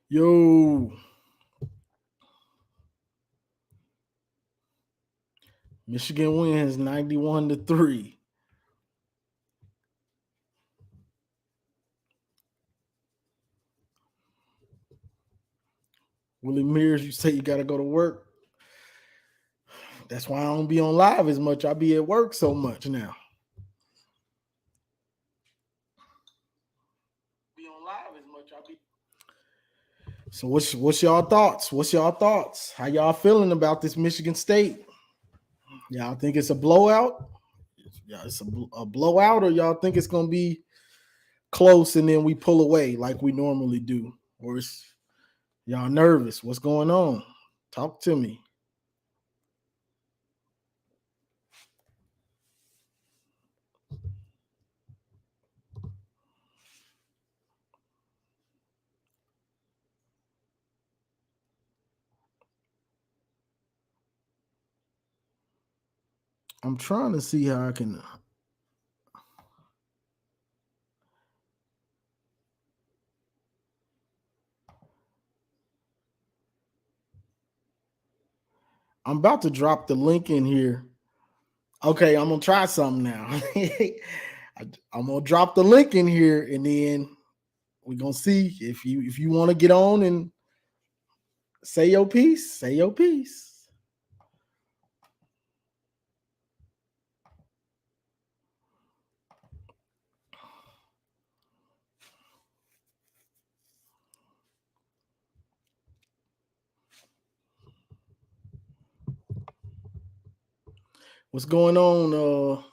Yo, Michigan wins 91-3. Willie Mears, you say you got to go to work. That's why I don't be on live as much. I be at work so much now. So what's y'all thoughts? What's y'all thoughts? How y'all feeling about this Michigan State? Y'all think it's a blowout? Yeah, it's a blowout, or y'all think it's gonna be close and then we pull away like we normally do? Or is y'all nervous? What's going on? Talk to me. I'm trying to see how I can. I'm about to drop the link in here. Okay, I'm gonna try something now. I'm gonna drop the link in here, and then we're gonna see if you want to get on and say your piece. Say your piece. What's going on?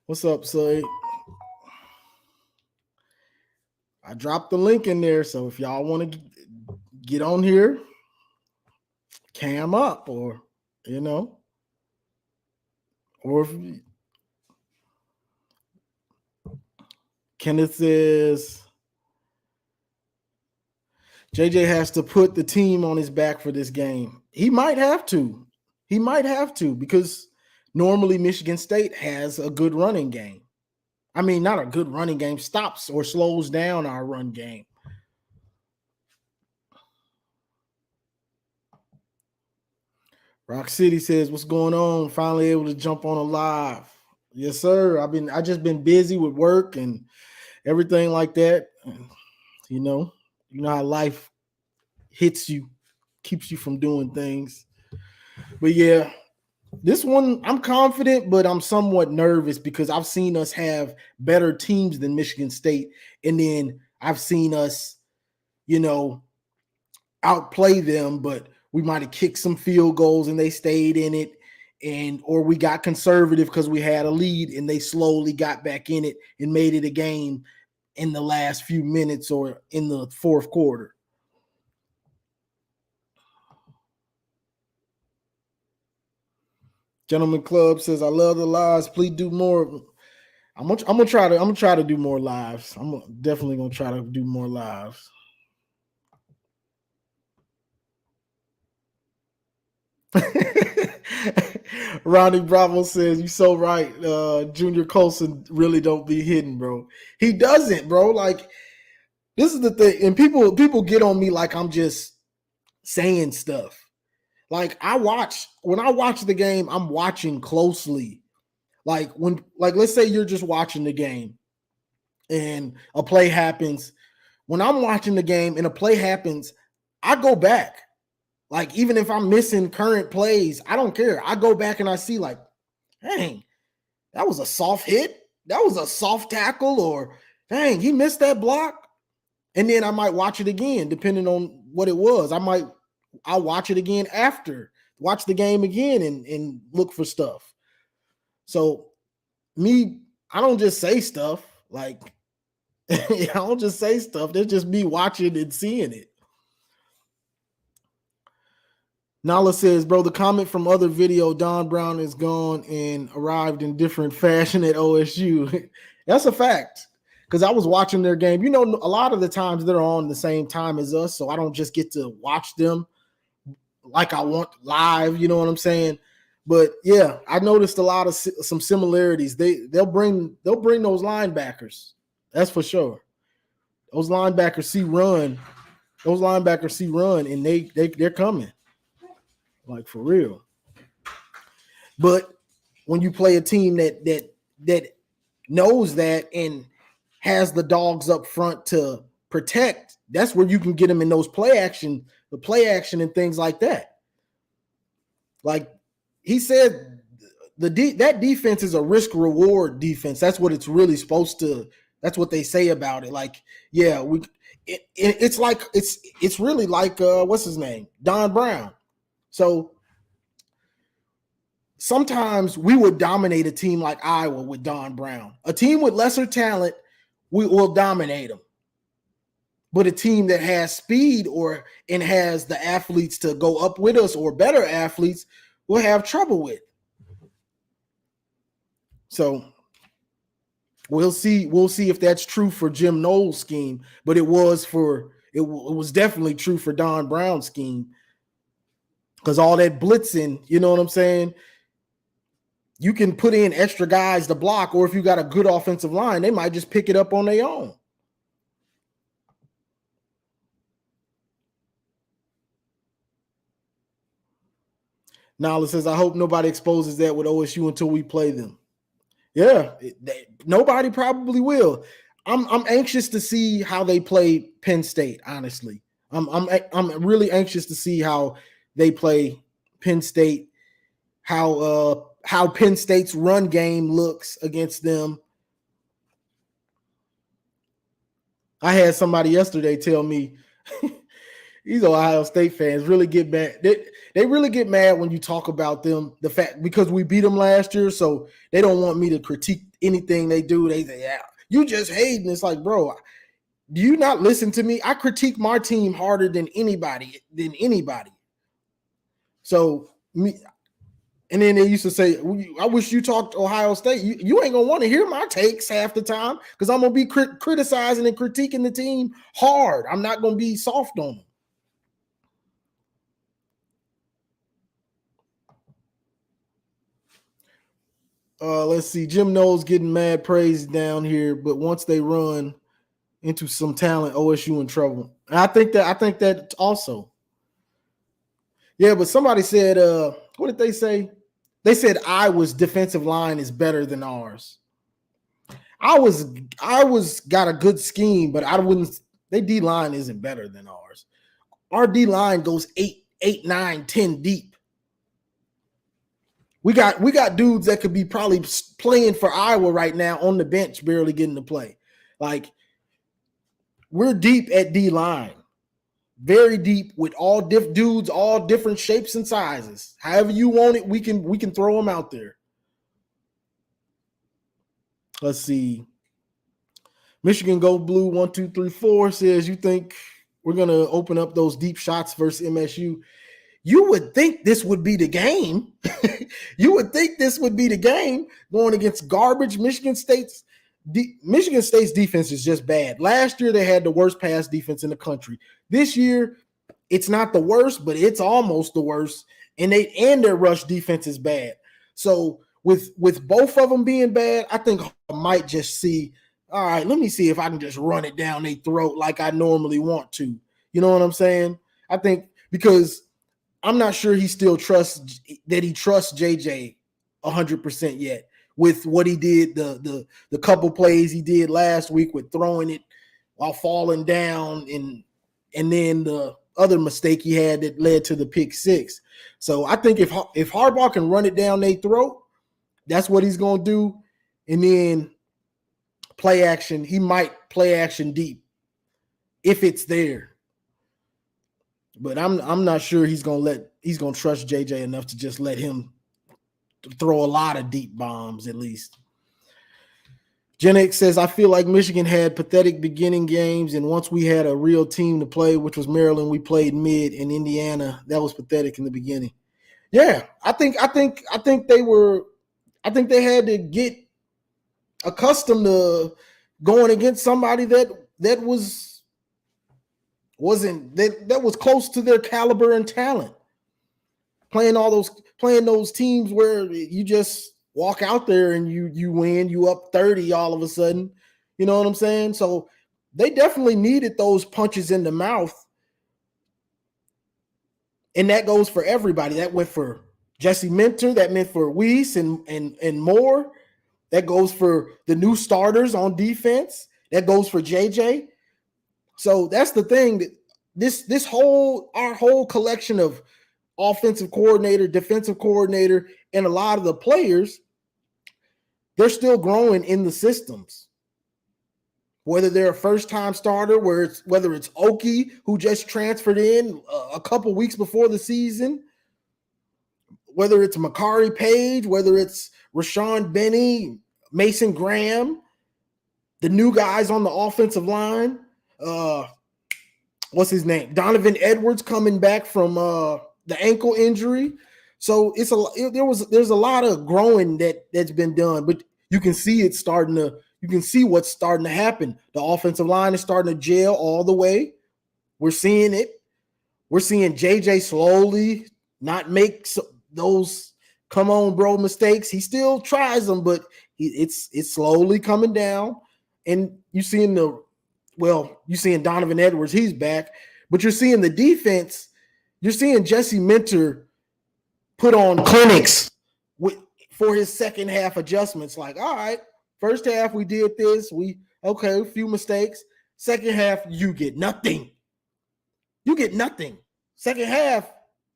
What's up, Say? I dropped the link in there, so if y'all want to get on here, cam up, or or if Kenneth says JJ has to put the team on his back for this game. He might have to. He might have to because normally Michigan State has a good running game. I mean, not a good running game, stops or slows down our run game. Rock City says, "What's going on? Finally able to jump on a live." Yes, sir. I just been busy with work and everything like that. You know how life hits you, keeps you from doing things. But yeah, this one I'm confident, but I'm somewhat nervous because I've seen us have better teams than Michigan State, and then I've seen us, outplay them, but we might have kicked some field goals and they stayed in it, or we got conservative because we had a lead and they slowly got back in it and made it a game in the last few minutes or in the fourth quarter. Gentleman Club says, "I love the lives. Please do more." I'm gonna try to do more lives. Definitely gonna try to do more lives. Ronnie Bravo says, "You so right. Junior Colson really don't be hidden, bro. He doesn't, bro. Like, this is the thing, and people get on me like I'm just saying stuff. Like, when I watch the game, I'm watching closely. Like let's say you're just watching the game and a play happens. When I'm watching the game and a play happens, I go back. Like, even if I'm missing current plays, I don't care. I go back and I see, like, dang, that was a soft hit. That was a soft tackle, or dang, he missed that block. And then I might watch it again, depending on what it was. I'll watch it again after, watch the game again and look for stuff. So I don't just say stuff. Like, I don't just say stuff. There's just me watching and seeing it. Nala says, "Bro, the comment from other video, Don Brown is gone and arrived in different fashion at OSU." That's a fact. Because I was watching their game. A lot of the times they're on the same time as us, so I don't just get to watch them like I want live. You know what I'm saying? But yeah, I noticed a lot of some similarities. They'll bring those linebackers. That's for sure. Those linebackers see run. Those linebackers see run, and they're coming. Like for real. But when you play a team that knows that and has the dogs up front to protect, that's where you can get them in those the play action and things like that. Like he said, that defense is a risk reward defense. That's what it's really supposed to. That's what they say about it. Like, yeah, it's like it's really like what's his name, Don Brown. So sometimes we would dominate a team like Iowa with Don Brown. A team with lesser talent, we will dominate them. But a team that has speed and has the athletes to go up with us or better athletes, we'll have trouble with. So we'll see if that's true for Jim Knowles' scheme, but it was definitely true for Don Brown's scheme. Because all that blitzing, you know what I'm saying? You can put in extra guys to block, or if you got a good offensive line, they might just pick it up on their own. Nala says, I hope nobody exposes that with OSU until we play them. Yeah, nobody probably will. I'm anxious to see how they play Penn State, honestly. I'm really anxious to see how they play Penn State, how Penn State's run game looks against them. I had somebody yesterday tell me these Ohio State fans really get mad. They really get mad when you talk about them, the fact because we beat them last year, so they don't want me to critique anything they do. They say, yeah, you just hate. And it's like, bro, do you not listen to me? I critique my team harder than anybody. So me, and then they used to say, I wish you talked Ohio State. You ain't gonna want to hear my takes half the time because I'm gonna be criticizing and critiquing the team hard. I'm not gonna be soft on them. Let's see. Jim Knowles getting mad praise down here, but once they run into some talent, OSU in trouble. And I think that also. Yeah, but somebody said, what did they say? They said Iowa's defensive line is better than ours. I was got a good scheme, but I wouldn't. Their D line isn't better than ours. Our D line goes 8, 9, 10 deep. We got dudes that could be probably playing for Iowa right now on the bench, barely getting to play. Like we're deep at D line, very deep with all dudes, all different shapes and sizes. However you want it, we can throw them out there. Let's see. Michigan Go Blue 1234 says, you think we're gonna open up those deep shots versus MSU? You would think this would be the game. You would think this would be the game going against garbage Michigan State's defense is just bad. Last year they had the worst pass defense in the country. This year it's not the worst, but it's almost the worst. And their rush defense is bad. So with both of them being bad, I think I might just see. All right, let me see if I can just run it down their throat like I normally want to. You know what I'm saying? I think because I'm not sure he still trusts JJ 100% yet with what he did, the couple plays he did last week with throwing it while falling down and then the other mistake he had that led to the pick six. So I think if Harbaugh can run it down their throat, that's what he's going to do. And then play action, he might play action deep if it's there. But I'm not sure he's gonna trust JJ enough to just let him throw a lot of deep bombs at least. Gen X says, I feel like Michigan had pathetic beginning games, and once we had a real team to play, which was Maryland, we played mid. In Indiana, that was pathetic in the beginning. Yeah, I think they had to get accustomed to going against somebody that was close to their caliber and talent. Playing those teams where you just walk out there and you win, you up 30 all of a sudden. You know what I'm saying? So they definitely needed those punches in the mouth. And that goes for everybody. That went for Jesse Minter, that meant for Weiss and more. That goes for the new starters on defense. That goes for JJ. So that's the thing, that our whole collection of offensive coordinator, defensive coordinator, and a lot of the players, they're still growing in the systems. Whether they're a first-time starter, whether it's Oki, who just transferred in a couple weeks before the season, whether it's Makari Page, whether it's Rashawn Benny, Mason Graham, the new guys on the offensive line, what's his name? Donovan Edwards coming back from the ankle injury. So there's a lot of growing that's been done, but you can see what's starting to happen. The offensive line is starting to gel all the way. We're seeing it. We're seeing JJ slowly not make those come on bro mistakes. He still tries them, but it's slowly coming down. And you're seeing Donovan Edwards, he's back, but you're seeing the defense. You're seeing Jesse Minter put on clinics for his second half adjustments. Like, all right, first half we did this, a few mistakes. Second half, you get nothing. You get nothing. Second half,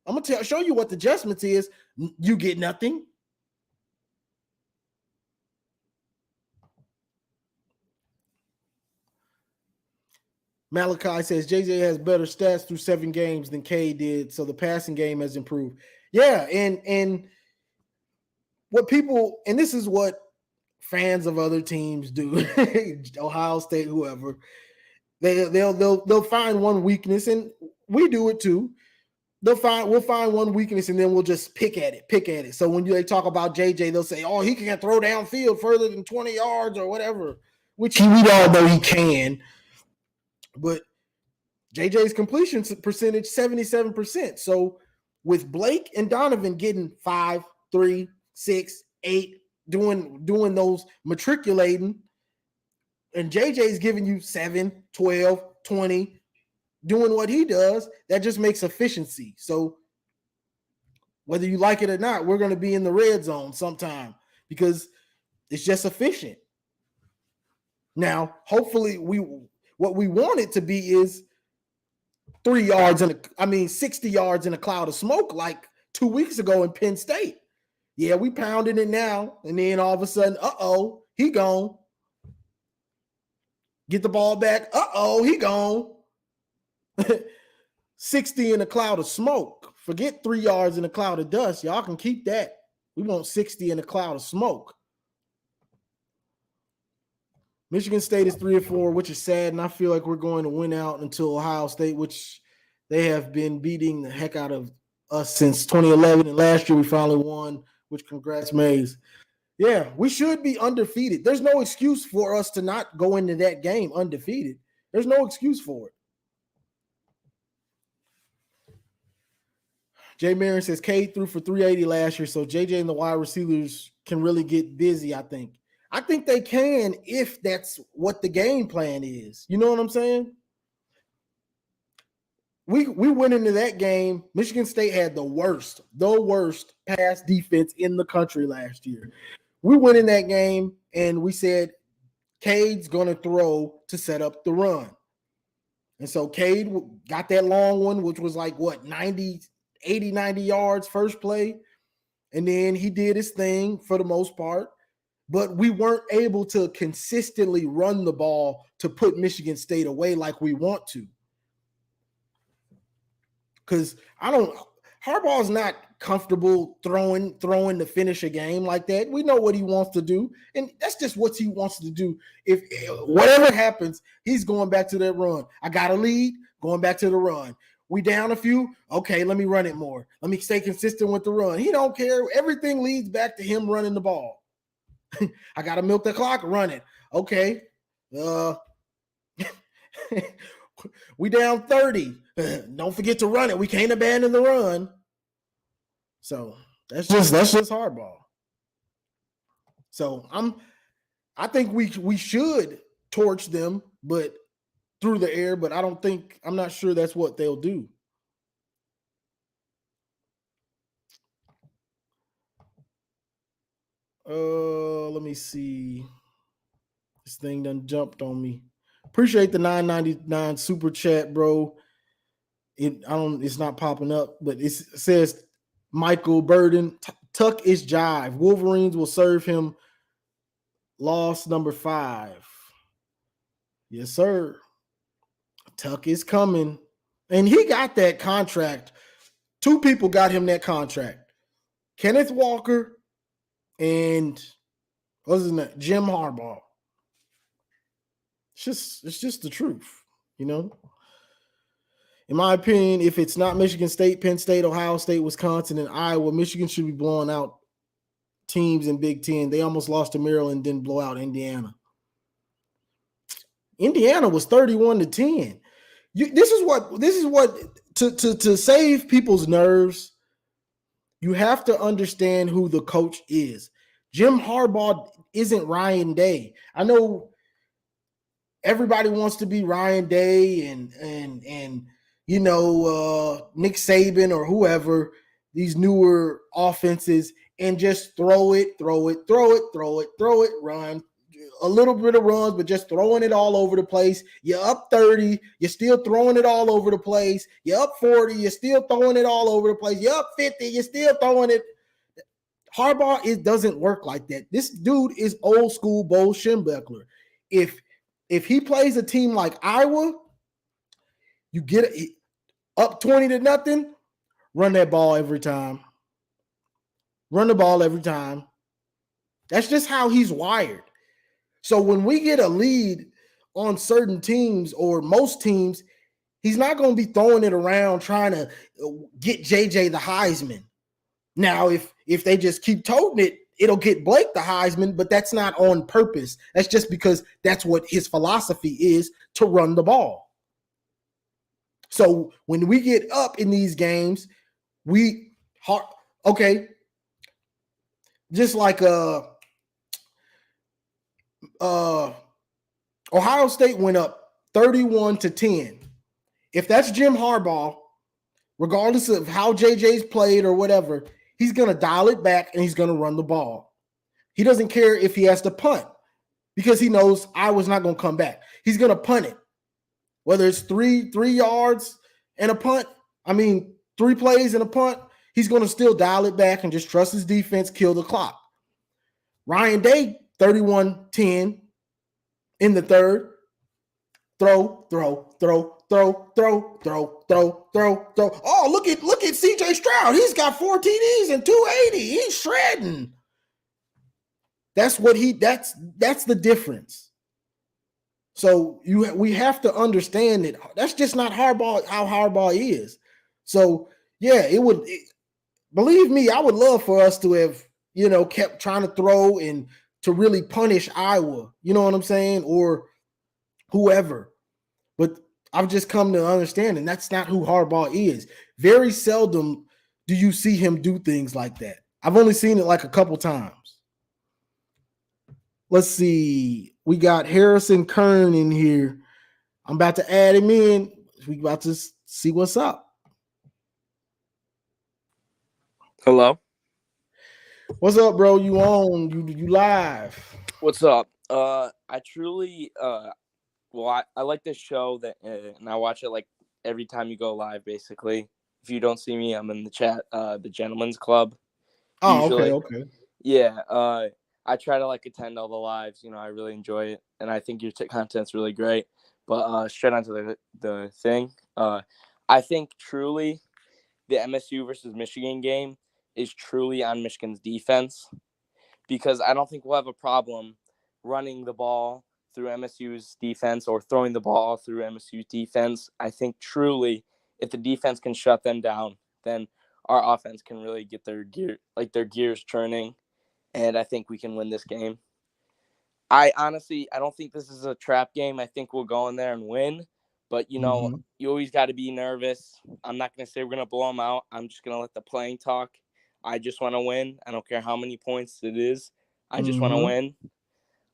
I'm gonna show you what the adjustments is. You get nothing. Malachi says JJ has better stats through 7 games than K did, so the passing game has improved. Yeah, and what people, and this is what fans of other teams do, Ohio State, whoever, they'll find one weakness, and we do it too. We'll find one weakness, and then we'll just pick at it. So when they talk about JJ, they'll say, "Oh, he can't throw downfield further than 20 yards or whatever," which we all know he can. But JJ's completion percentage 77%. So with Blake and Donovan getting 5, 3, 6, 8, doing those matriculating, and JJ's giving you 7, 12, 20, doing what he does, that just makes efficiency. So whether you like it or not, we're going to be in the red zone sometime because it's just efficient. Now, hopefully what we want it to be is 60 yards in a cloud of smoke like 2 weeks ago in Penn State. Yeah, we pounding it now, and then all of a sudden, he gone. Get the ball back. He gone. 60 in a cloud of smoke. Forget 3 yards in a cloud of dust. Y'all can keep that. We want 60 in a cloud of smoke. Michigan State is 3-4, which is sad, and I feel like we're going to win out until Ohio State, which they have been beating the heck out of us since 2011, and last year we finally won, which congrats, Mays. Yeah, we should be undefeated. There's no excuse for us to not go into that game undefeated. There's no excuse for it. Jay Marin says Cade threw for 380 last year, so JJ and the wide receivers can really get busy, I think. I think they can if that's what the game plan is. You know what I'm saying? We went into that game. Michigan State had the worst pass defense in the country last year. We went in that game and we said Cade's going to throw to set up the run. And so Cade got that long one, which was like 90 yards first play. And then he did his thing for the most part. But we weren't able to consistently run the ball to put Michigan State away like we want to. Because Harbaugh's not comfortable throwing to finish a game like that. We know what he wants to do, and that's just what he wants to do. If whatever happens, he's going back to that run. I got a lead, going back to the run. We down a few, okay, let me run it more. Let me stay consistent with the run. He don't care. Everything leads back to him running the ball. I got to milk the clock, run it. Okay. We down 30. Don't forget to run it. We can't abandon the run. So that's just hardball. So I think we should torch them, but through the air. But I'm not sure that's what they'll do. Let me see. This thing done jumped on me. Appreciate the 9.99 super chat, bro. It's not popping up, but it says Michael Burden, tuck is jive. Wolverines will serve him loss number 5. Yes, sir. Tuck is coming. And he got that contract. 2 people got him that contract. Kenneth Walker and what's his name? Jim Harbaugh. It's just the truth, you know. In my opinion, if it's not Michigan State, Penn State, Ohio State, Wisconsin, and Iowa, Michigan should be blowing out teams in Big Ten. They almost lost to Maryland, didn't blow out Indiana. Indiana was 31-10. This is what to save people's nerves. You have to understand who the coach is. Jim Harbaugh isn't Ryan Day. I know everybody wants to be Ryan Day and Nick Saban or whoever, these newer offenses, and just throw it, run. A little bit of runs, but just throwing it all over the place. You're up 30, you're still throwing it all over the place. You're up 40, you're still throwing it all over the place. You're up 50, you're still throwing it. Harbaugh, it doesn't work like that. This dude is old school Bo Schembechler. If he plays a team like Iowa, you get up 20-0, run that ball every time. Run the ball every time. That's just how he's wired. So when we get a lead on certain teams or most teams, he's not going to be throwing it around trying to get JJ the Heisman. Now, if they just keep toting it, it'll get Blake the Heisman, but that's not on purpose. That's just because that's what his philosophy is, to run the ball. So when we get up in these games, just like Ohio State went up 31-10. If that's Jim Harbaugh, regardless of how JJ's played or whatever, he's going to dial it back and he's going to run the ball. He doesn't care if he has to punt because he knows Iowa's not going to come back. He's going to punt it. Whether it's 3 yards and a punt, 3 plays and a punt, he's going to still dial it back and just trust his defense, kill the clock. Ryan Day, 31-10 in the third. Throw. Oh, look at CJ Stroud. He's got 4 TDs and 280. He's shredding. That's the difference. So we have to understand that that's just not how Harbaugh is. So yeah, believe me, I would love for us to have, kept trying to throw and to really punish Iowa. You know what I'm saying? Or whoever. But I've just come to understand, and that's not who Harbaugh is. Very seldom do you see him do things like that. I've only seen it like a couple times. Let's see. We got Harrison Kern in here. I'm about to add him in. We about to see what's up. Hello. What's up, bro? You on? You live? What's up? I truly I like this show and I watch it like every time you go live. Basically, if you don't see me, I'm in the chat. The Gentleman's Club. Oh, usually. Okay. Yeah. I try to attend all the lives. I really enjoy it, and I think your content's really great. But straight onto the thing. I think truly the MSU versus Michigan game is truly on Michigan's defense, because I don't think we'll have a problem running the ball through MSU's defense or throwing the ball through MSU's defense. I think truly if the defense can shut them down, then our offense can really get their gears turning, and I think we can win this game. I don't think this is a trap game. I think we'll go in there and win, but you always got to be nervous. I'm not going to say we're going to blow them out. I'm just going to let the playing talk. I just want to win. I don't care how many points it is. I just want to win.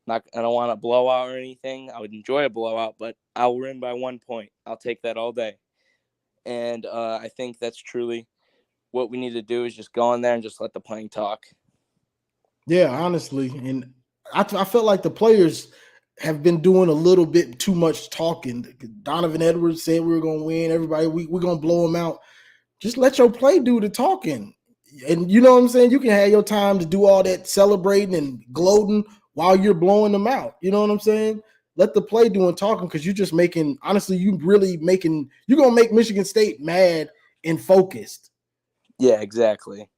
I don't want a blowout or anything. I would enjoy a blowout, but I'll win by 1 point. I'll take that all day. And I think that's truly what we need to do is just go in there and just let the playing talk. Yeah, honestly, and I felt like the players have been doing a little bit too much talking. Donovan Edwards said we were going to win. Everybody, we're going to blow them out. Just let your play do the talking. And you know what I'm saying? You can have your time to do all that celebrating and gloating while you're blowing them out. You know what I'm saying? Let the play doing talking because you're just making, honestly, you're going to make Michigan State mad and focused. Yeah, exactly.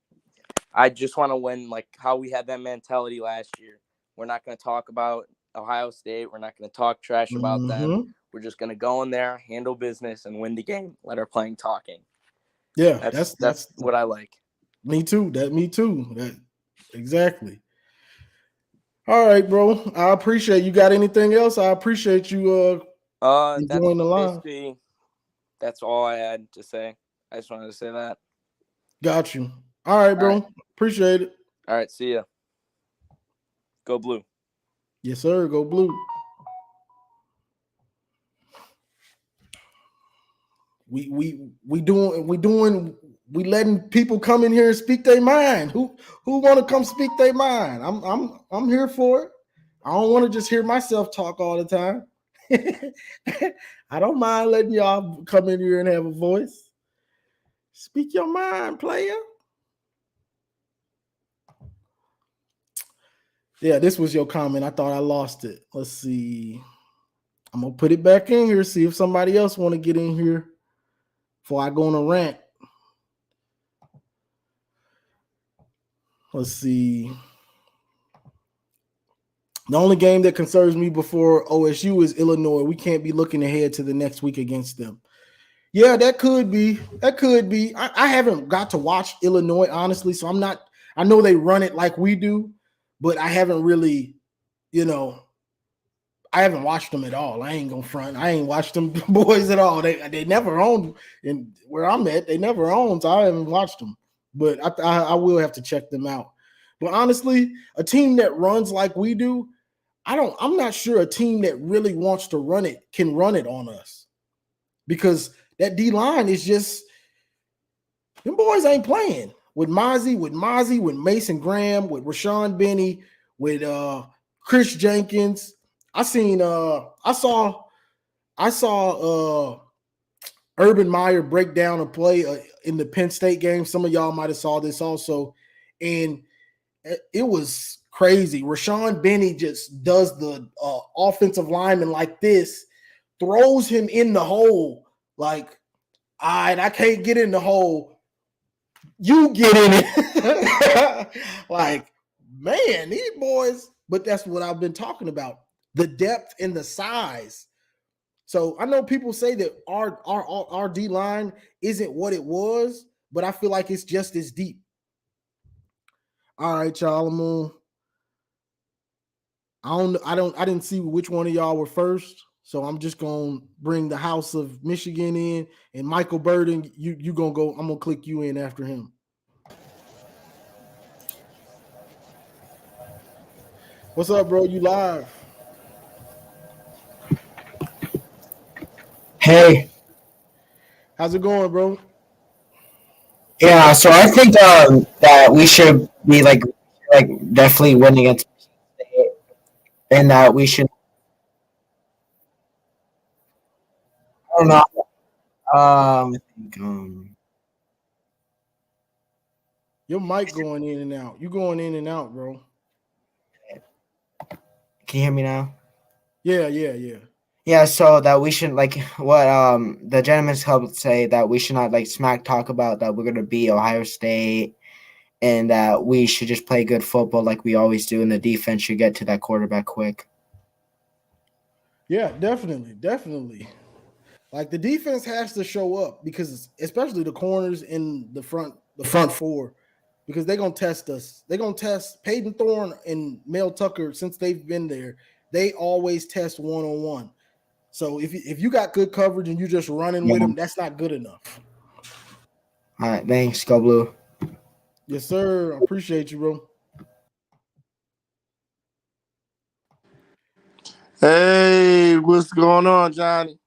I just want to win like how we had that mentality last year. We're not going to talk about Ohio State. We're not going to talk trash about them. Mm-hmm. We're just going to go in there, handle business, and win the game. Let our playing talking. Yeah, That's what I like. me too. Me too. That exactly. All right, bro. I appreciate you. Got anything else? I appreciate you That's enjoying the line. basically that's all I had to say. I just wanted to say that. Got you. All right, All right. bro. Appreciate it. All right. See ya. Go Blue. Yes, sir. Go Blue. We letting people come in here and speak their mind. Who want to come speak their mind? I'm here for it. I don't want to just hear myself talk all the time. I don't mind letting y'all come in here and have a voice. Speak your mind, player. Yeah, this was your comment. I thought I lost it. Let's see. I'm gonna put it back in here. See if somebody else want to get in here before I go on a rant. Let's see. The only game that concerns me before OSU is Illinois. We can't be looking ahead to the next week against them. Yeah, that could be. That could be. I haven't got to watch Illinois, honestly, so I'm not. I know they run it like we do, but I haven't really, I haven't watched them at all. I ain't gonna front. I ain't watched them boys at all. They never owned, and where I'm at, they never owned. So I haven't watched them, but I will have to check them out. But honestly, a team that runs like we do, I'm not sure a team that really wants to run it can run it on us because that D line is just them boys ain't playing with Mozzie, with Mason Graham, with Rashawn Benny, with Chris Jenkins. I saw Urban Meyer break down a play in the Penn State game. Some of y'all might have saw this also, and it was crazy. Rashawn Benny just does the offensive lineman like this, throws him in the hole. Like, all right, I can't get in the hole. You get in it. Like, man, these boys. But that's what I've been talking about: the depth and the size. So I know people say that our D line isn't what it was, but I feel like it's just as deep. All right, y'all. I didn't see which one of y'all were first, so I'm just gonna bring the House of Michigan in, and Michael Burden, you gonna go. I'm gonna click you in after him. What's up, bro? You live? Hey, How's it going, bro? yeah. So I think that we should be like definitely winning against State, and that we should. I don't know. I think, Your mic going in and out. You going in and out, bro? can you hear me now? Yeah. Yeah. So that we should like what the gentleman's club say that we should not like smack talk about that we're gonna beat Ohio State, and that we should just play good football like we always do, and the defense should get to that quarterback quick. Yeah, definitely. Like the defense has to show up because especially the corners in the front four, because they're gonna test us. They're gonna test Peyton Thorne and Mel Tucker since they've been there. They always test one-on-one. So if you got good coverage and you just running Yeah. with them, that's not good enough. All right. Thanks. Go Blue. Yes, sir. I appreciate you, bro. Hey, what's going on, Johnny?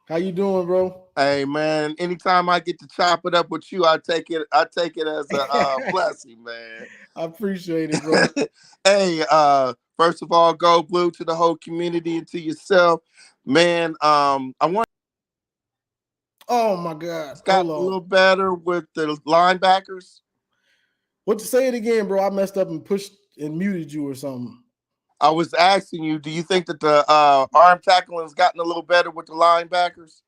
How you doing, bro? Hey, man. Anytime I get to chop it up with you, I take it. I take it as a blessing, man. I appreciate it, bro. Hey, first of all, go blue to the whole community and to yourself, man. I want Oh my God. it's Hold gotten a on. little better with the linebackers. What to say it again, bro? I messed up and pushed and muted you or something. I was asking you, do you think that the arm tackling has gotten a little better with the linebackers?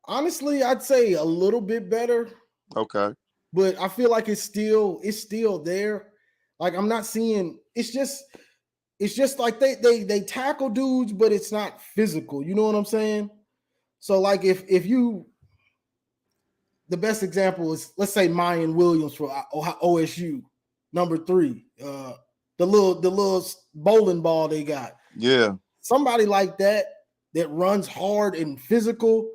Honestly, I'd say a little bit better, Okay. but I feel like it's still there. Like I'm not seeing it's just like they tackle dudes, but it's not physical. You know what I'm saying? So like if you the best example is let's say Mayan Williams for OSU, number 3. The little bowling ball they got. Yeah. Somebody like that runs hard and physical.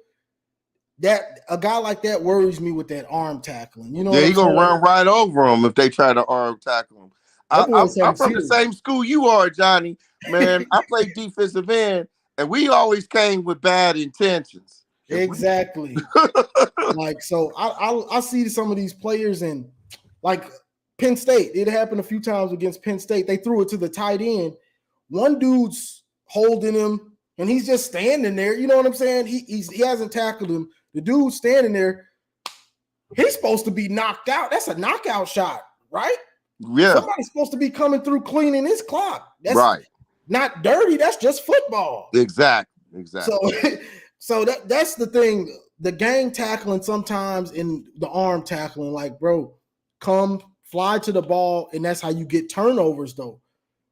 That a guy like that worries me with that arm tackling. You know Yeah, what he I'm gonna saying? run right over them if they try to arm tackle him. That boy I'm is I'm something from the serious. same school you are, Johnny. Man, I played defensive end, and we always came with bad intentions. Exactly. Like so, I see some of these players and like Penn State. It happened a few times against Penn State. They threw it to the tight end. One dude's holding him, and he's just standing there. You know what I'm saying? He hasn't tackled him. The dude's standing there. He's supposed to be knocked out. That's a knockout shot, right? Yeah, Somebody's supposed to be coming through cleaning his clock. That's right. not dirty. That's just football. Exactly. So, so that's the thing. The gang tackling sometimes in the arm tackling, like, bro, come fly to the ball, and that's how you get turnovers, though.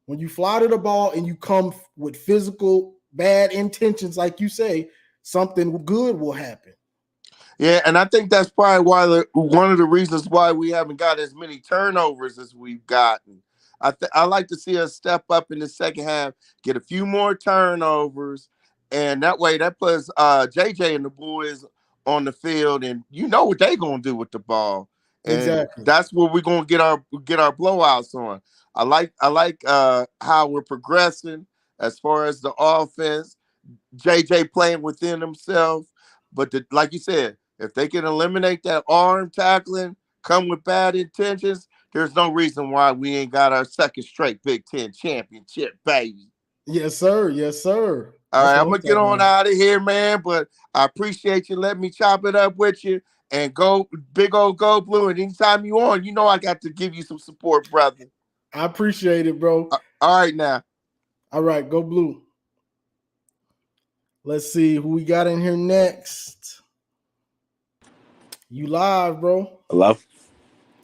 When you fly to the ball and you come with physical bad intentions, like you say, something good will happen. Yeah, and I think that's probably why one of the reasons why we haven't got as many turnovers as we've gotten. I like to see us step up in the second half, get a few more turnovers, and that way that puts JJ and the boys on the field, and you know what they're gonna do with the ball, and Exactly. that's where we're gonna get our blowouts on. I like how we're progressing as far as the offense. JJ playing within himself. But like you said, if they can eliminate that arm tackling, come with bad intentions, there's no reason why we ain't got our second straight Big Ten championship, baby. Yes, sir. Yes, sir. All That's right, what I'm I'm gonna get talking on about. out of here, man. But I appreciate you letting me chop it up with you and go big old go blue. And anytime you on, you know I got to give you some support, brother. I appreciate it, bro. All right now. All right, go blue. Let's see who we got in here next. You live, bro. Hello.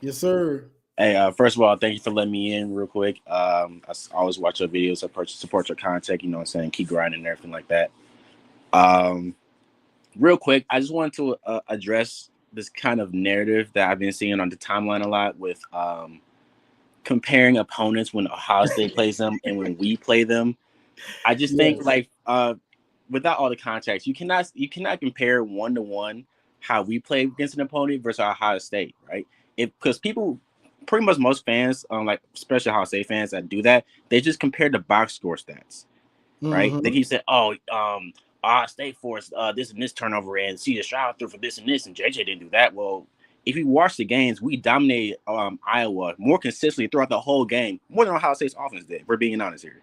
Yes, sir. Hey, first of all, thank you for letting me in real quick. Always watch your videos, support your content. You know what I'm saying? Keep grinding and everything like that. Real quick, I just wanted to address this kind of narrative that I've been seeing on the timeline a lot with comparing opponents when Ohio State plays them and when we play them. I just think Yes. like without all the context, you cannot compare 1-to-1 how we play against an opponent versus Ohio State, right? Because people, pretty much most fans, like especially Ohio State fans that do that, they just compare the box score stats, right? They Mm-hmm. keep saying, "Oh, Ohio State forced this and this turnover, and CJ Stroud threw for this and this, and JJ didn't do that." Well, if you watch the games, we dominated Iowa more consistently throughout the whole game, more than Ohio State's offense did. We're being honest here.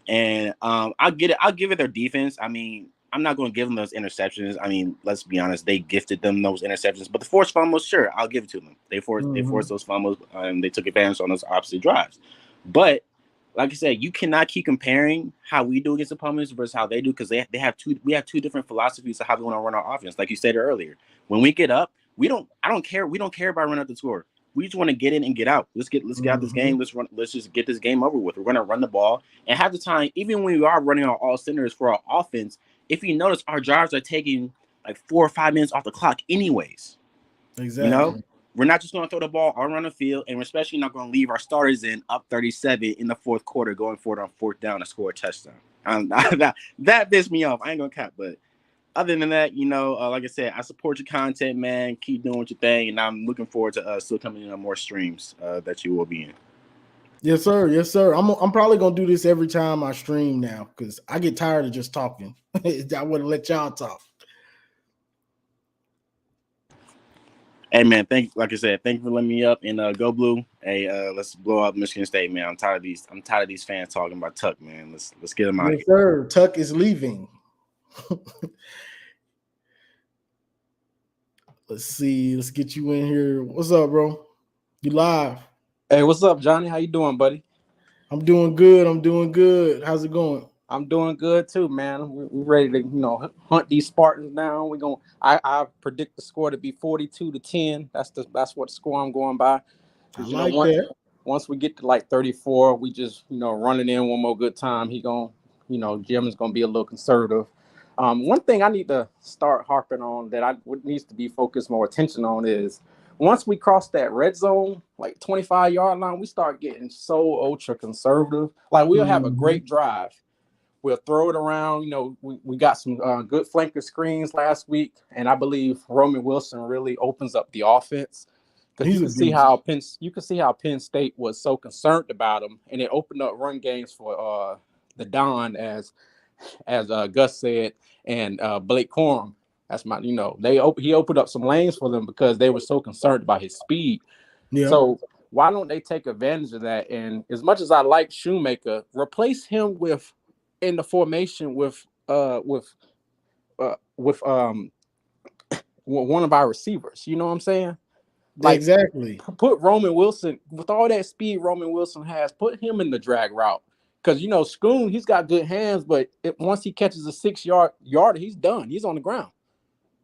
And I'll get it. I'll give it their defense. I mean, I'm not going to give them those interceptions. I mean, let's be honest. They gifted them those interceptions, but the forced fumbles, sure, I'll give it to them. They forced those fumbles, and they took advantage on those opposite drives. But like I said, you cannot keep comparing how we do against opponents versus how they do because they have two. We have two different philosophies of how we want to run our offense. Like you said earlier, when we get up, we don't. I don't care. We don't care about running up the score. We just want to get in and get out. Let's get out this game. Let's just get this game over with. We're going to run the ball. And half the time, even when we are running on all centers for our offense, if you notice, our drives are taking like 4 or 5 minutes off the clock anyways. You know, Exactly. we're not just going to throw the ball all around the field, and we're especially not going to leave our starters in up 37 in the fourth quarter going forward on fourth down to score a touchdown. That pissed me off. I ain't going to cap, but other than that, you know, like I said, I support your content, man. Keep doing what your thing, and I'm looking forward to still coming in on more streams that you will be in. Yes, sir. Yes, sir. I'm probably gonna do this every time I stream now because I get tired of just talking. I want to let y'all talk. Hey man, like I said, thank you for letting me up and go blue. Hey, let's blow up Michigan State, man. I'm tired of these fans talking about Tuck, man. Let's get them out of Yes, here. sir. Tuck is leaving. Let's see. Let's get you in here. What's up, bro? You live? Hey, what's up, Johnny? How you doing, buddy? I'm doing good. I'm doing good. How's it going? I'm doing good too, man. We're ready to, hunt these Spartans down. I predict the score to be 42-10. That's what score I'm going by. I Because like that. once we get to like 34, we just run it in one more good time. Jim is gonna be a little conservative. One thing I need to start harping on that needs to be focused more attention on is once we cross that red zone, like 25-yard line, we start getting so ultra conservative. Like we'll have a great drive. We'll throw it around. We got some good flanker screens last week, and I believe Roman Wilson really opens up the offense because He's you a can see beast. how Penn State was so concerned about him, and it opened up run games for the Don as Gus said, and Blake Corum. That's he opened up some lanes for them because they were so concerned about his speed. Yeah. So why don't they take advantage of that? And as much as I like Shoemaker, replace him in the formation with one of our receivers. You know what I'm saying? Like Exactly. put Roman Wilson with all that speed Roman Wilson has. Put him in the drag route because Schoon, he's got good hands, but once he catches a 6-yard, he's done. He's on the ground.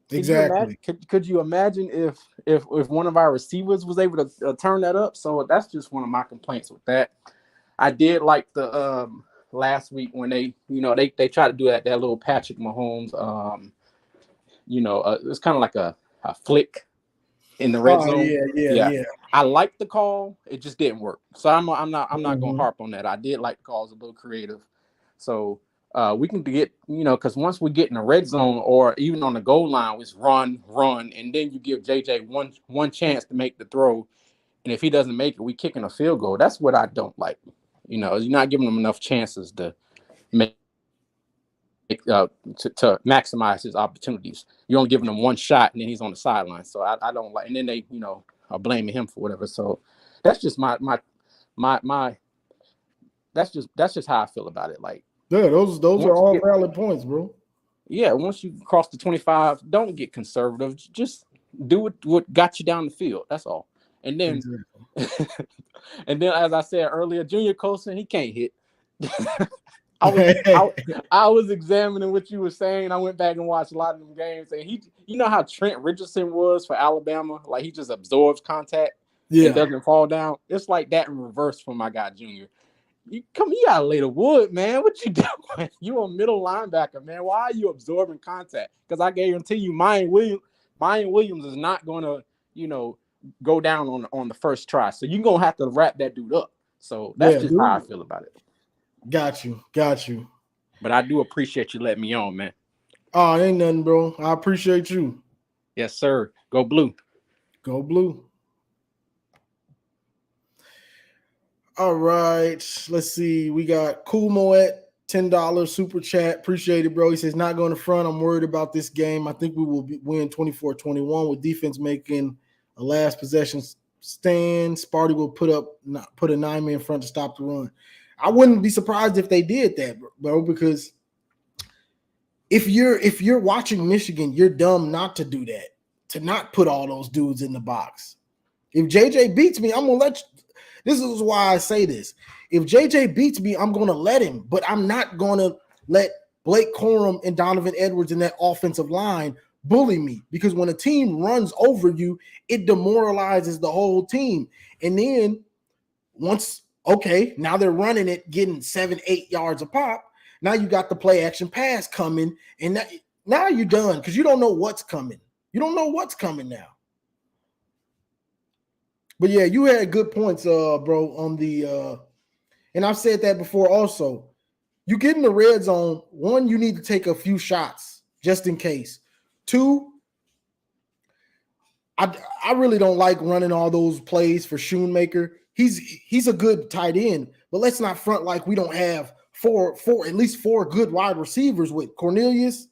Could you imagine? Exactly. Could you imagine if one of our receivers was able to turn that up? So that's just one of my complaints with that. I did like the last week when they tried to do that little Patrick Mahomes. It's kind of like a flick in the red Oh zone. Yeah, yeah. I liked the call. It just didn't work. So I'm not gonna Mhm. harp on that. I did like the calls a little creative. So we can get because once we get in the red zone or even on the goal line, it's run, and then you give JJ one chance to make the throw, and if he doesn't make it, we kicking a field goal. That's what I don't like. You're not giving him enough chances to make to maximize his opportunities. You're only giving him one shot, and then he's on the sideline. So I don't like. And then they are blaming him for whatever. So that's just my that's just how I feel about it. Like Yeah, those are once you all get valid points, bro. once you cross the 25, don't get conservative. Just do what got you down the field. That's all. And then Exactly. and then as I said earlier, Junior Colson, he can't hit. I was examining what you were saying. I went back and watched a lot of them games, and you know how Trent Richardson was for Alabama, like he just absorbs contact and Yeah. doesn't fall down. It's like that in reverse for my guy Junior. You gotta lay the wood, man. What you doing? You a middle linebacker, man. Why are you absorbing contact? Because I guarantee you, Mayan Williams is not gonna, go down on the first try. So you're gonna have to wrap that dude up. So that's Yeah, just how I dude. feel about it. Got you. But I do appreciate you letting me on, man. Oh, ain't nothing, bro. I appreciate you. Yes, sir. Go blue. Go blue. All right. Let's see. We got Cool Moet, $10 super chat. Appreciate it, bro. He says, not going to front. I'm worried about this game. I think we will win 24-21 with defense making a last possession stand. Sparty will put a 9-man front to stop the run. I wouldn't be surprised if they did that, bro, because if you're watching Michigan, you're dumb not to do that, to not put all those dudes in the box. If JJ beats me, I'm gonna let you. This is why I say this. If JJ beats me, I'm gonna let him, but I'm not gonna let Blake Corum and Donovan Edwards in that offensive line bully me, because when a team runs over you, it demoralizes the whole team. And then now they're running it, getting 7-8 yards a pop. Now you got the play action pass coming, and now you're done because you don't know what's coming. You don't know what's coming now. But yeah, you had good points, bro, on the and I've said that before also. You get in the red zone, one, you need to take a few shots just in case. Two, I really don't like running all those plays for Shoemaker. he's a good tight end, but let's not front like we don't have at least four good wide receivers with Cornelius,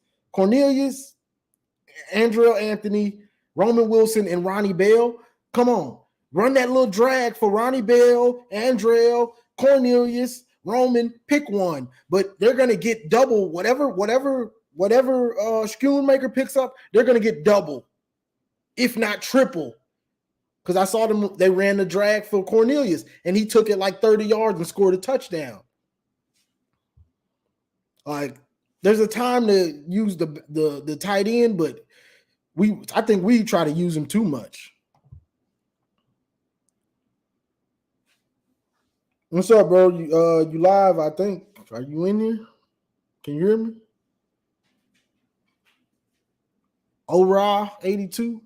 Andrell Anthony, Roman Wilson, and Ronnie Bell. Come on, run that little drag for Ronnie Bell, Andrell, Cornelius, Roman. Pick one, but they're gonna get double whatever Schoonmaker picks up. They're gonna get double, if not triple. Because I saw them, they ran the drag for Cornelius, and he took it like 30 yards and scored a touchdown. Like, there's a time to use the tight end, but I think we try to use him too much. What's up, bro? You live, I think. Are you in here? Can you hear me? Ora 82.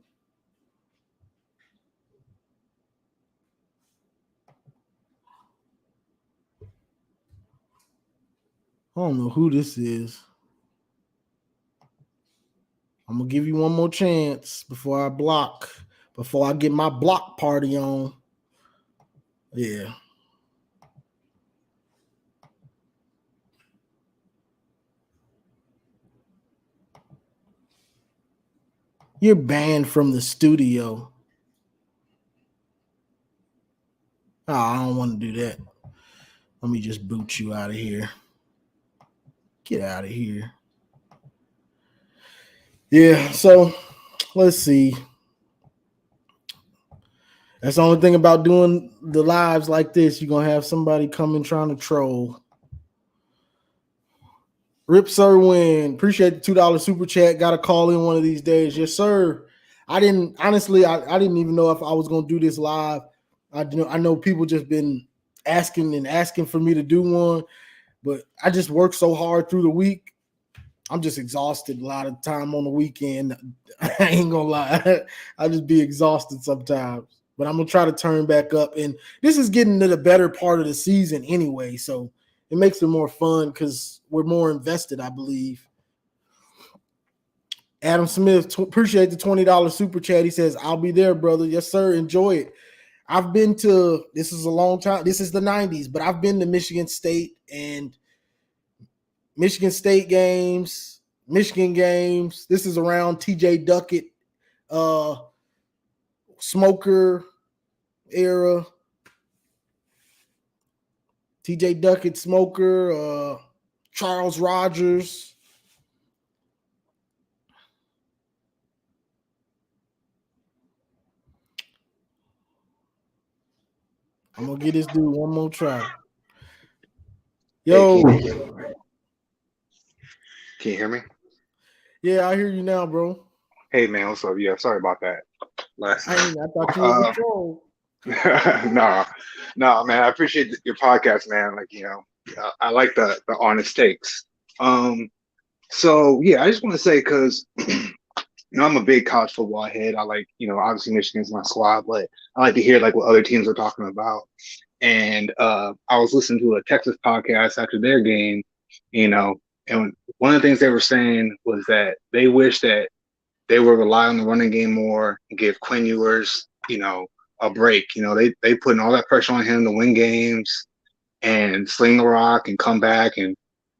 I don't know who this is. I'm gonna give you one more chance before I get my block party on. Yeah. You're banned from the studio. Oh, I don't want to do that. Let me just boot you out of here. Get out of here. Yeah, so let's see. That's the only thing about doing the lives like this. You're going to have somebody coming trying to troll. Rip Sir Win. Appreciate the $2 super chat. Got to call in one of these days. Yes, sir. I didn't even know if I was going to do this live. I know people just been asking for me to do one, but I just work so hard through the week. I'm just exhausted a lot of time on the weekend. I ain't gonna lie. I just be exhausted sometimes, but I'm gonna try to turn back up. And this is getting to the better part of the season anyway, so it makes it more fun because we're more invested, I believe. Adam Smith, appreciate the $20 super chat. He says, I'll be there, brother. Yes, sir. Enjoy it. I've been to, this is a long time, this is the 90s, but I've been to Michigan State games, Michigan games. This is around TJ Duckett, Smoker era. TJ Duckett, Smoker, Charles Rogers. I'm gonna give this dude one more try. Yo. Hey, can you hear me? Yeah, I hear you now, bro. Hey man, what's up? Yeah, sorry about that. I thought you was a troll. No, man. I appreciate your podcast, man. Like, I like the honest takes. So yeah, I just want to say because I'm a big college football head. I like, obviously Michigan's my squad, but I like to hear like what other teams are talking about. And I was listening to a Texas podcast after their game, and one of the things they were saying was that they wish that they would rely on the running game more and give Quinn Ewers, a break. They putting all that pressure on him to win games and sling the rock and come back. And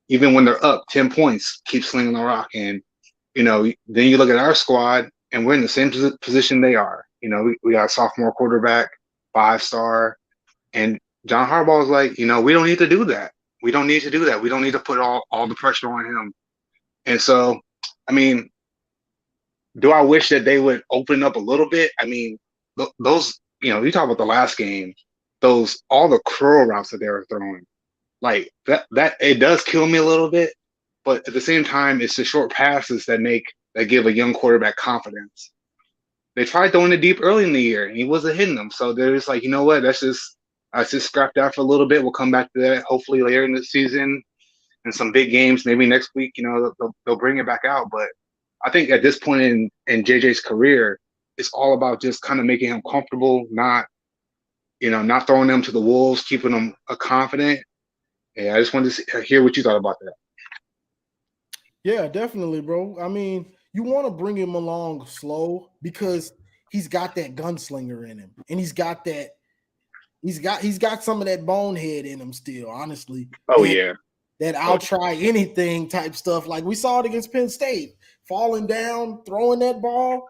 even when they're up 10 points, keep slinging the rock. And, then you look at our squad and we're in the same position they are. We got a sophomore quarterback, 5-star. And John Harbaugh was like, we don't need to do that. We don't need to do that. We don't need to put all the pressure on him. And so, I mean, do I wish that they would open up a little bit? I mean, those, you talk about the last game, all the curl routes that they were throwing, like that it does kill me a little bit, but at the same time, it's the short passes that give a young quarterback confidence. They tried throwing it deep early in the year and he wasn't hitting them. So they're just like, you know what, let's just scrap that for a little bit. We'll come back to that hopefully later in the season and some big games, maybe next week, they'll bring it back out. But I think at this point in JJ's career, it's all about just kind of making him comfortable, not throwing them to the wolves, keeping them confident. Yeah, I just wanted to hear what you thought about that. Yeah, definitely, bro. I mean, you want to bring him along slow because he's got that gunslinger in him, and he's got that He's got some of that bonehead in him still, honestly. Oh yeah. That I'll try anything type stuff. Like we saw it against Penn State, falling down, throwing that ball.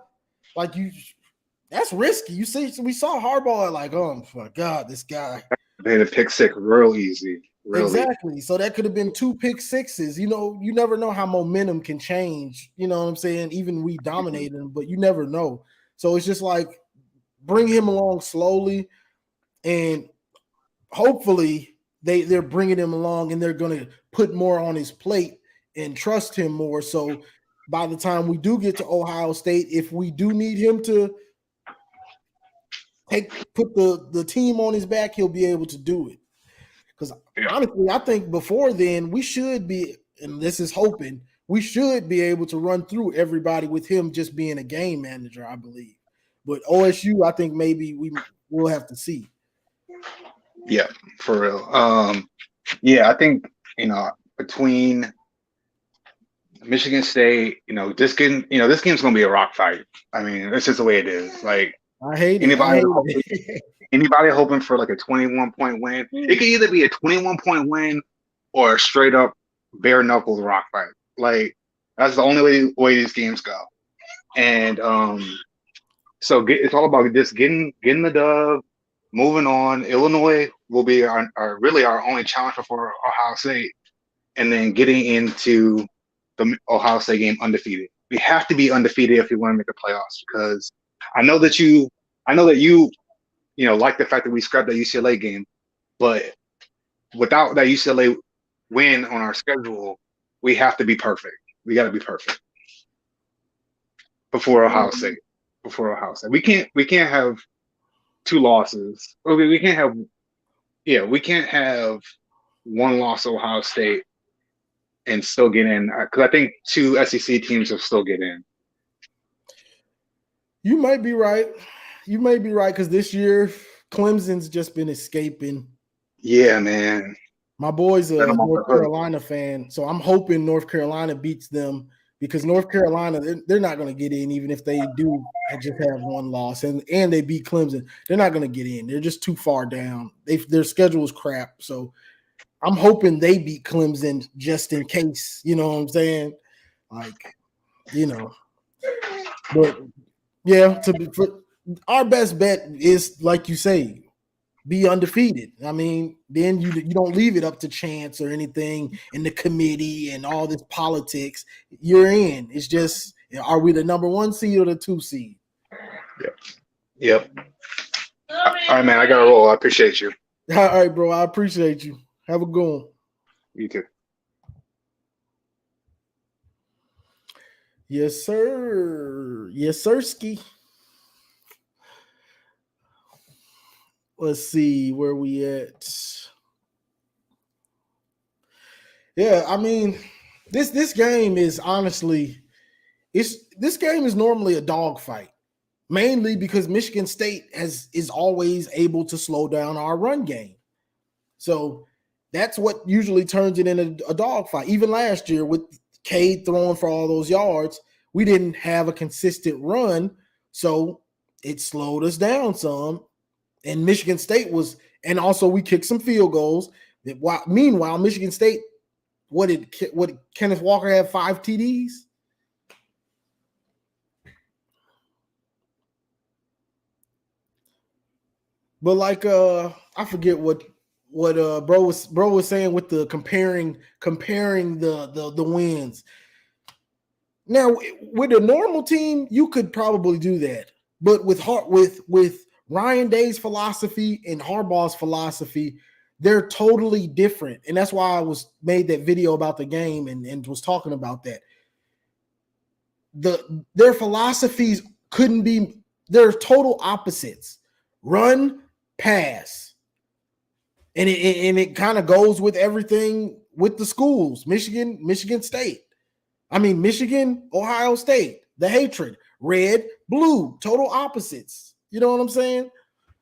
Like that's risky. We saw Harbaugh like, oh my God, this guy. They had a pick six real easy. Exactly. So that could have been 2 pick sixes. You know, you never know how momentum can change. You know what I'm saying? Even we dominated him, but you never know. So it's just like bring him along slowly, and hopefully they're bringing him along and they're going to put more on his plate and trust him more. So by the time we do get to Ohio State, if we do need him to put the team on his back, he'll be able to do it. Because honestly, I think before then we should be, and this is hoping, we should be able to run through everybody with him just being a game manager, I believe. But OSU, I think maybe we'll have to see. Yeah, for real. Yeah, I think, between Michigan State, this game's gonna be a rock fight. I mean, that's just the way it is. Like I hate it. Anybody hoping for like a 21-point win, it could either be a 21-point win or a straight up bare knuckles rock fight. Like that's the only way these games go. And so it's all about just getting the dub, moving on. Illinois will be our only challenger for Ohio State, and then getting into the Ohio State game undefeated. We have to be undefeated if we want to make the playoffs, because I know that you like the fact that we scrapped that UCLA game, but without that UCLA win on our schedule, we have to be perfect. We got to be perfect before Ohio State. We can't have 2 losses. We can't have 1 loss to Ohio State and still get in, because I think 2 SEC teams will still get in. You might be right. Because this year Clemson's just been escaping. Yeah, man. My boy's a North Carolina fan, so I'm hoping North Carolina beats them, because North Carolina, they're not going to get in even if they do just have 1 loss and they beat Clemson. They're not going to get in. They're just too far down. Their schedule is crap. So I'm hoping they beat Clemson just in case. You know what I'm saying? But yeah, our best bet is, like you say, be undefeated. I mean, then you don't leave it up to chance or anything in the committee and all this politics. You're in. It's just, are we the number 1 seed or the 2 seed? Yep. All right, man. I gotta roll. I appreciate you. All right, bro. I appreciate you. Have a good one. You too. Yes, sir. Yes, sirski. Let's see where we at. Yeah, I mean, this game is honestly, this game is normally a dogfight, mainly because Michigan State is always able to slow down our run game. So that's what usually turns it into a dogfight. Even last year with Cade throwing for all those yards, we didn't have a consistent run, so it slowed us down some. And Michigan State and also we kicked some field goals. Meanwhile, Michigan State, what did Kenneth Walker have 5 TDs? But I forget what bro was saying with the comparing the wins. Now with a normal team, you could probably do that, but with Ryan Day's philosophy and Harbaugh's philosophy, they're totally different. And that's why I made that video about the game and was talking about that. Their philosophies they're total opposites. Run, pass. And it kind of goes with everything with the schools. Michigan State. I mean, Michigan, Ohio State, the hatred, red, blue, total opposites. You know what I'm saying?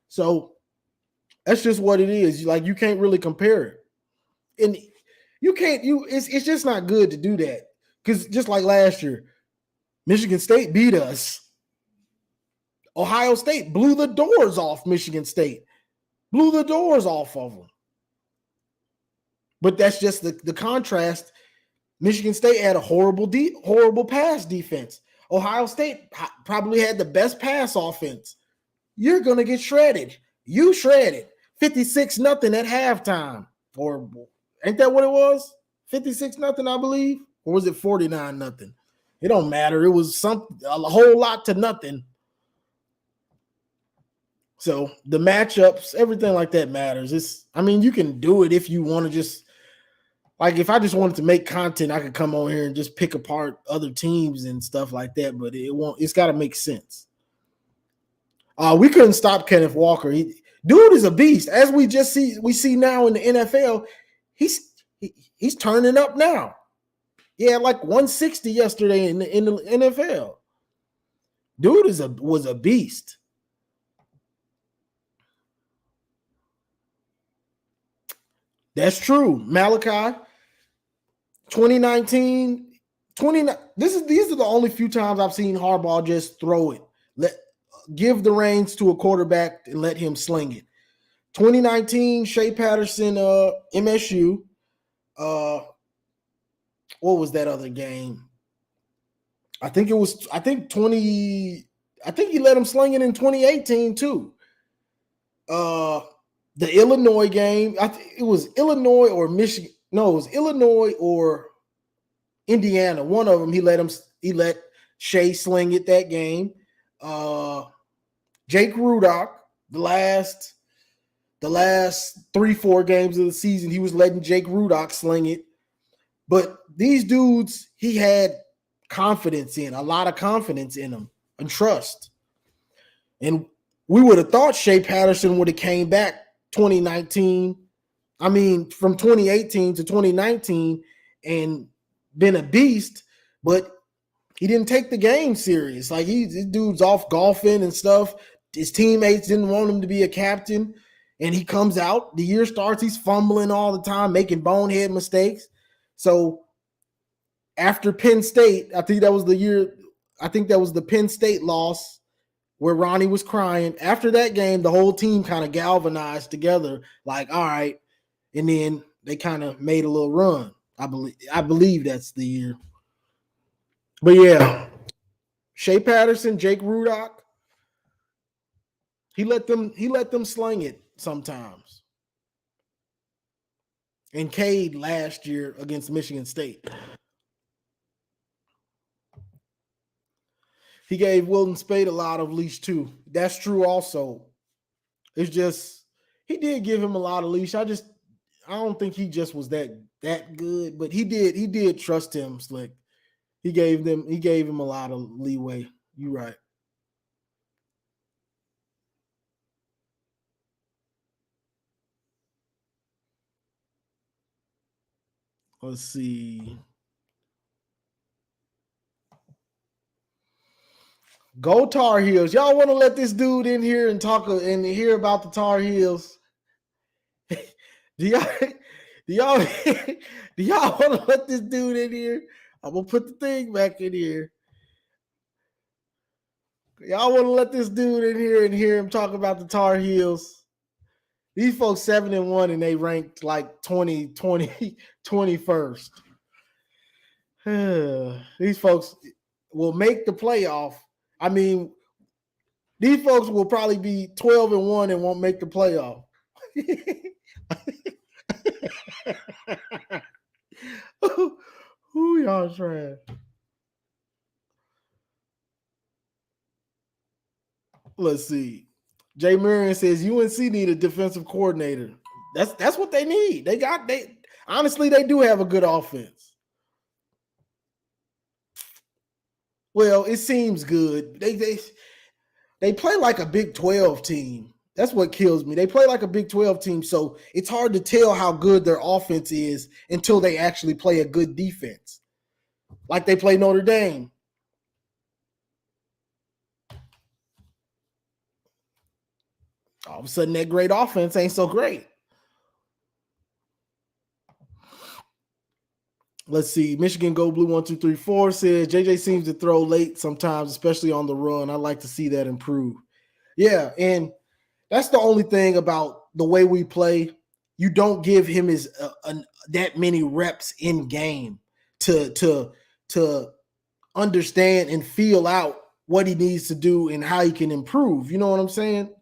So that's just what it is. Like, you can't really compare it. And it's just not good to do that. Because just like last year, Michigan State beat us. Ohio State blew the doors off Michigan State. blew the doors off of them. But that's just the contrast. Michigan State had a horrible pass defense. Ohio State probably had the best pass offense. You're going to get shredded. You shredded 56-0 at halftime. Or ain't that what it was? 56-0, I believe. Or was it 49-0? It don't matter. It was a whole lot to nothing. So the matchups, everything like that matters. You can do it if you want to just, like, if I just wanted to make content, I could come on here and just pick apart other teams and stuff like that, but it's got to make sense. We couldn't stop Kenneth Walker. Dude is a beast. As we see now in the NFL, he's turning up now. Yeah, like 160 yesterday in the NFL. Dude was a beast. That's true. Malachi, 2019, these are the only few times I've seen Harbaugh just throw it. Give the reins to a quarterback and let him sling it. 2019, Shea Patterson, MSU. What was that other game? I think he let him sling it in 2018 too. The Illinois game, it was Illinois or Michigan. No, it was Illinois or Indiana. One of them, he let Shea sling it that game. Jake Rudock, the last 3-4 games of the season, he was letting Jake Rudock sling it. But these dudes, he had a lot of confidence in them and trust. And we would have thought Shea Patterson would have came back 2019. From 2018 to 2019 and been a beast, but he didn't take the game serious. Like this dude's off golfing and stuff. His teammates didn't want him to be a captain, and he comes out. The year starts, he's fumbling all the time, making bonehead mistakes. So after Penn State, I think that was the Penn State loss where Ronnie was crying. After that game, the whole team kind of galvanized together, like, all right. And then they kind of made a little run. I believe that's the year. But yeah, Shea Patterson, Jake Rudock, he let them sling it sometimes. And Cade last year against Michigan State. He gave Wilton Spade a lot of leash too. That's true also. It's just he did give him a lot of leash. I don't think he just was that good, but he did trust him, Slick. He gave him a lot of leeway. You're right. Let's see. Go Tar Heels. Y'all want to let this dude in here and talk and hear about the Tar Heels? Do y'all want to let this dude in here? I'm gonna put the thing back in here. Y'all want to let this dude in here and hear him talk about the Tar Heels? These folks 7-1 and they ranked like 21st. These folks will make the playoff. These folks will probably be 12-1 and won't make the playoff. Who y'all trash? Let's see. Jay Marion says UNC need a defensive coordinator. That's what they need. Honestly, they do have a good offense. Well, it seems good. They play like a Big 12 team. That's what kills me. They play like a Big 12 team, so it's hard to tell how good their offense is until they actually play a good defense. Like they play Notre Dame. All of a sudden, that great offense ain't so great. Let's see. Michigan Go Blue 1234 says JJ seems to throw late sometimes, especially on the run. I'd like to see that improve. Yeah, and that's the only thing about the way we play, you don't give him that many reps in game to understand and feel out what he needs to do and how he can improve. You know what I'm saying?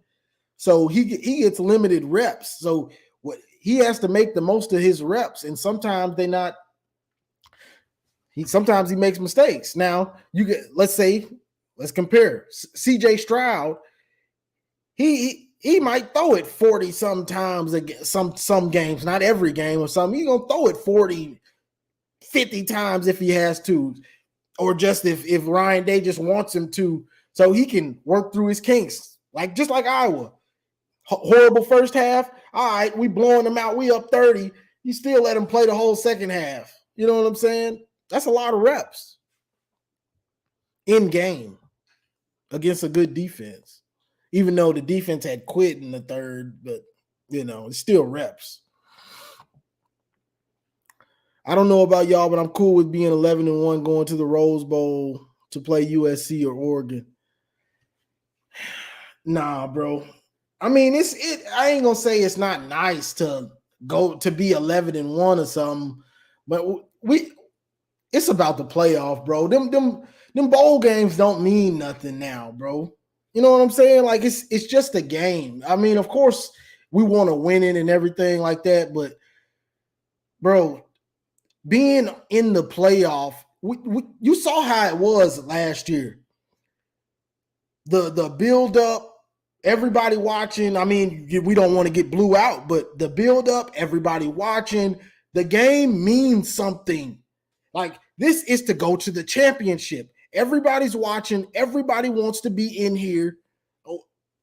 So he gets limited reps. So what he has to make the most of his reps, and sometimes they're not. Sometimes he makes mistakes. Now let's compare CJ Stroud. He might throw it 40 sometimes against some games, not every game or something. He's gonna throw it 40, 50 times if he has to, or just if Ryan Day just wants him to, so he can work through his kinks. Just like Iowa. Horrible first half. All right, we blowing them out. We up 30. You still let him play the whole second half. You know what I'm saying? That's a lot of reps in game against a good defense. Even though the defense had quit in the third, but it's still reps. I don't know about y'all, but I'm cool with being 11-1 going to the Rose Bowl to play USC or Oregon. Nah, bro. I mean, I ain't gonna say it's not nice to go to be 11-1 or something, but it's about the playoff, bro. Them bowl games don't mean nothing now, bro. You know what I'm saying? It's just a game. I mean, of course, we want to win it and everything like that, but bro, being in the playoff, you saw how it was last year. The build up, everybody watching. I mean, we don't want to get blew out, but the build up, everybody watching, the game means something. This is to go to the championship. Everybody's watching. Everybody wants to be in here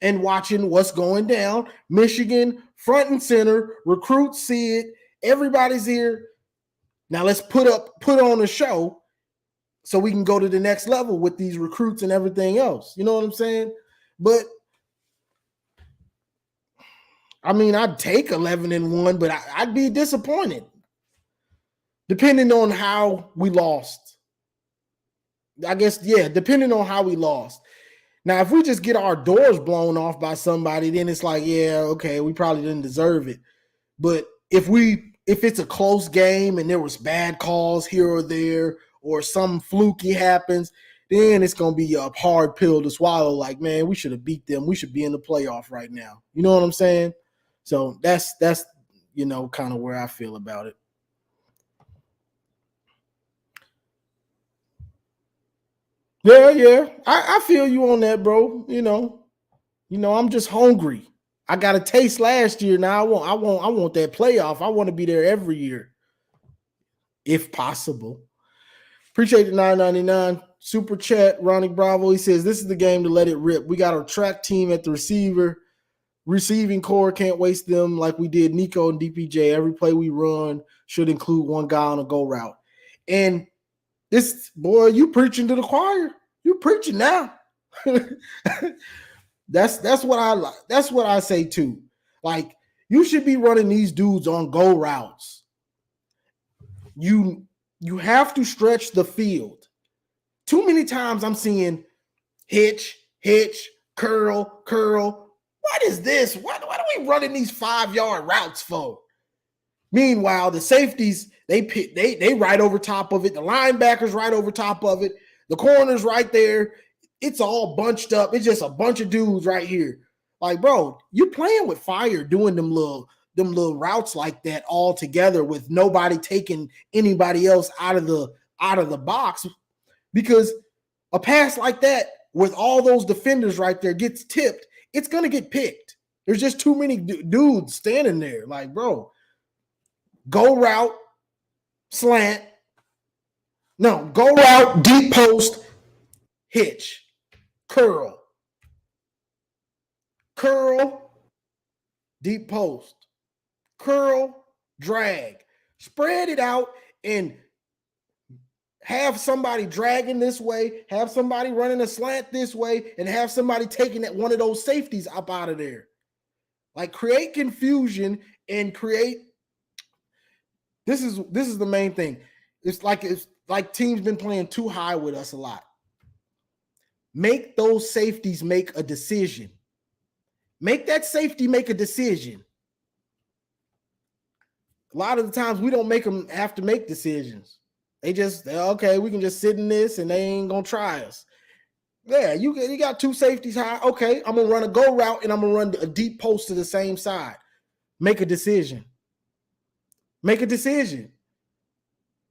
and watching what's going down. Michigan, front and center, recruits see it. Everybody's here. Now let's put on a show so we can go to the next level with these recruits and everything else. You know what I'm saying? But I mean, I'd take 11-1, but I'd be disappointed depending on how we lost. I guess, yeah, depending on how we lost. Now, if we just get our doors blown off by somebody, then it's like, yeah, okay, we probably didn't deserve it. But if it's a close game and there was bad calls here or there, or some fluky happens, then it's going to be a hard pill to swallow. Like, man, we should have beat them. We should be in the playoff right now. You know what I'm saying? So that's kind of where I feel about it. Yeah. I feel you on that, bro. I'm just hungry. I got a taste last year. Now I want that playoff. I want to be there every year, if possible. Appreciate the $9.99 super chat. Ronnie Bravo. He says this is the game to let it rip. We got our track team at the receiving core. Can't waste them like we did Nico and DPJ. Every play we run should include one guy on a go route. And this boy, you preaching to the choir. You preaching now. That's what I like. That's what I say too. Like, you should be running these dudes on go routes. You have to stretch the field. Too many times I'm seeing hitch, curl. What is this? What are we running these 5-yard routes for? Meanwhile, the safeties, they right over top of it. The linebackers right over top of it. The corners right there. It's all bunched up. It's just a bunch of dudes right here. Like, bro, you're playing with fire doing them little routes like that all together with nobody taking anybody else out of the box, because a pass like that with all those defenders right there gets tipped, it's going to get picked. There's just too many dudes standing there. Like, bro, go route, slant. No, go route, deep post, hitch, curl, deep post, curl, drag. Spread it out and have somebody dragging this way, have somebody running a slant this way, and have somebody taking that one of those safeties up out of there. Like, create confusion and create. This is the main thing. It's like teams been playing too high with us a lot. Make those safeties make a decision. Make that safety make a decision. A lot of the times we don't make them have to make decisions. Okay, we can just sit in this and they ain't gonna try us. Yeah, you got two safeties high. Okay, I'm gonna run a go route and I'm gonna run a deep post to the same side. Make a decision. Make a decision.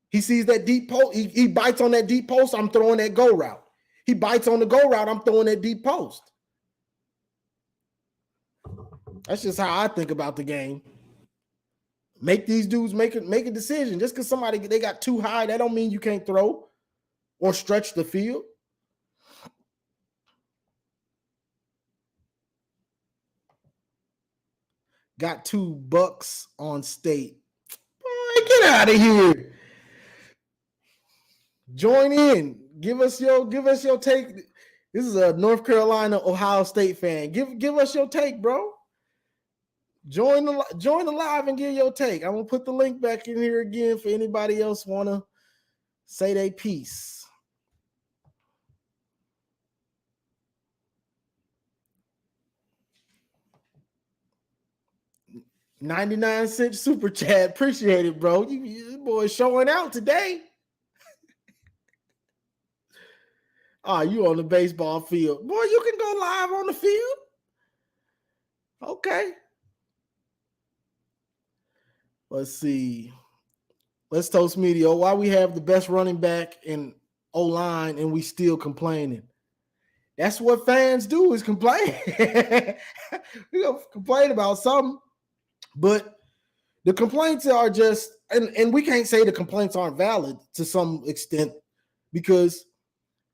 He sees that deep post. He bites on that deep post. I'm throwing that go route. He bites on the go route. I'm throwing that deep post. That's just how I think about the game. Make these dudes make a decision. Just because they got too high, that don't mean you can't throw or stretch the field. Got $2 on state. Boy, get out of here. Join in. Give us your take. This is a North Carolina, Ohio State fan. Give us your take, bro. Join the live and give your take. I'm gonna put the link back in here again for anybody else want to say their piece. $0.99 super chat. Appreciate it, bro. You boy showing out today. You on the baseball field. Boy, you can go live on the field. Okay. Let's see. Let's toast media. Why we have the best running back in O-line and we still complaining? That's what fans do, is complain. We gonna complain about something, but the complaints are just, and we can't say the complaints aren't valid to some extent, because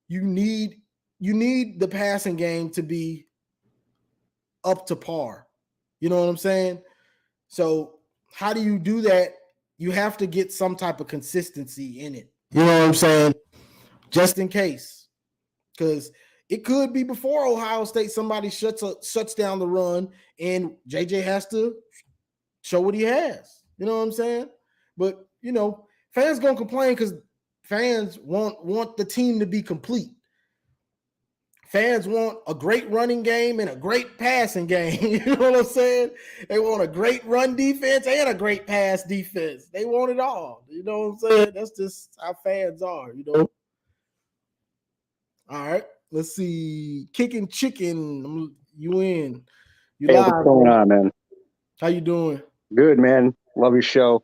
you need the passing game to be up to par. You know what I'm saying? So how do you do that? You have to get some type of consistency in it. You know what I'm saying? Just in case. Because it could be before Ohio State, somebody shuts down the run and JJ has to show what he has. You know what I'm saying? But, fans going to complain because fans want the team to be complete. Fans want a great running game and a great passing game. You know what I'm saying? They want a great run defense and a great pass defense. They want it all. You know what I'm saying? That's just how fans are, All right. Let's see. Kicking Chicken. You in. You Hey, live. what's going on, man? How you doing? Good, man. Love your show.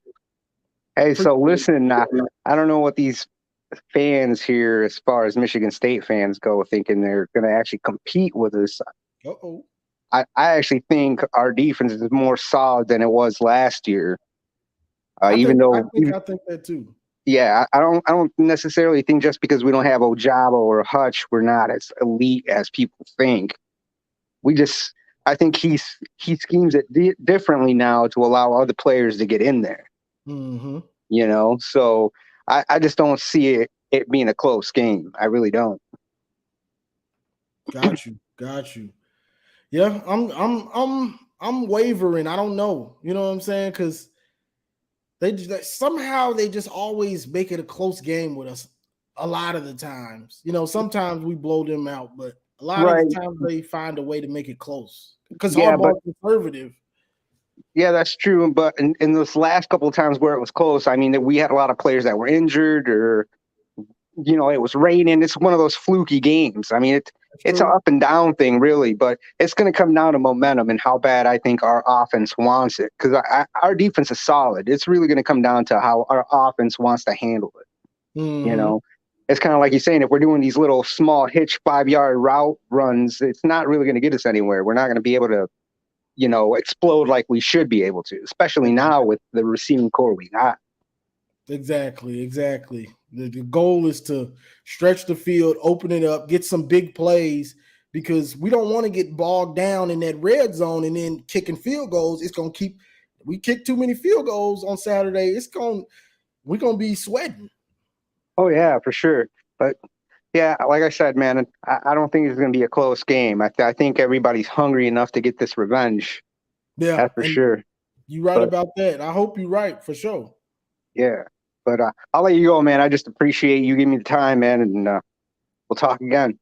Hey, so listen, I don't know what these fans here, as far as Michigan State fans go, thinking they're going to actually compete with us. Uh-oh. I actually think our defense is more solid than it was last year. I think that too. Yeah, I don't necessarily think just because we don't have Ojabo or Hutch, we're not as elite as people think. I think he schemes it differently now to allow other players to get in there. Mm-hmm. So I just don't see it being a close game. I really don't. Got you. Yeah, I'm wavering. I don't know. You know what I'm saying? Because they just always make it a close game with us. A lot of the times, sometimes we blow them out, but a lot of the times they find a way to make it close because Harbaugh's conservative. Yeah, that's true. But in those last couple of times where it was close, I mean, we had a lot of players that were injured, or it was raining. It's one of those fluky games. I mean, it's an up and down thing, really. But it's going to come down to momentum and how bad I think our offense wants it. Because our defense is solid. It's really going to come down to how our offense wants to handle it. Mm-hmm. It's kind of like you're saying, if we're doing these little small hitch 5-yard route runs, it's not really going to get us anywhere. We're not going to be able to, explode like we should be able to, especially now with the receiving core we got. Exactly. The goal is to stretch the field, open it up, get some big plays, because we don't want to get bogged down in that red zone and then kicking field goals. We kick too many field goals on Saturday. We're going to be sweating. Oh, yeah, for sure. But, yeah, like I said, man, I don't think it's going to be a close game. I think everybody's hungry enough to get this revenge. Yeah. That's for sure. You're right about that. I hope you're right, for sure. Yeah. But I'll let you go, man. I just appreciate you giving me the time, man, and we'll talk again.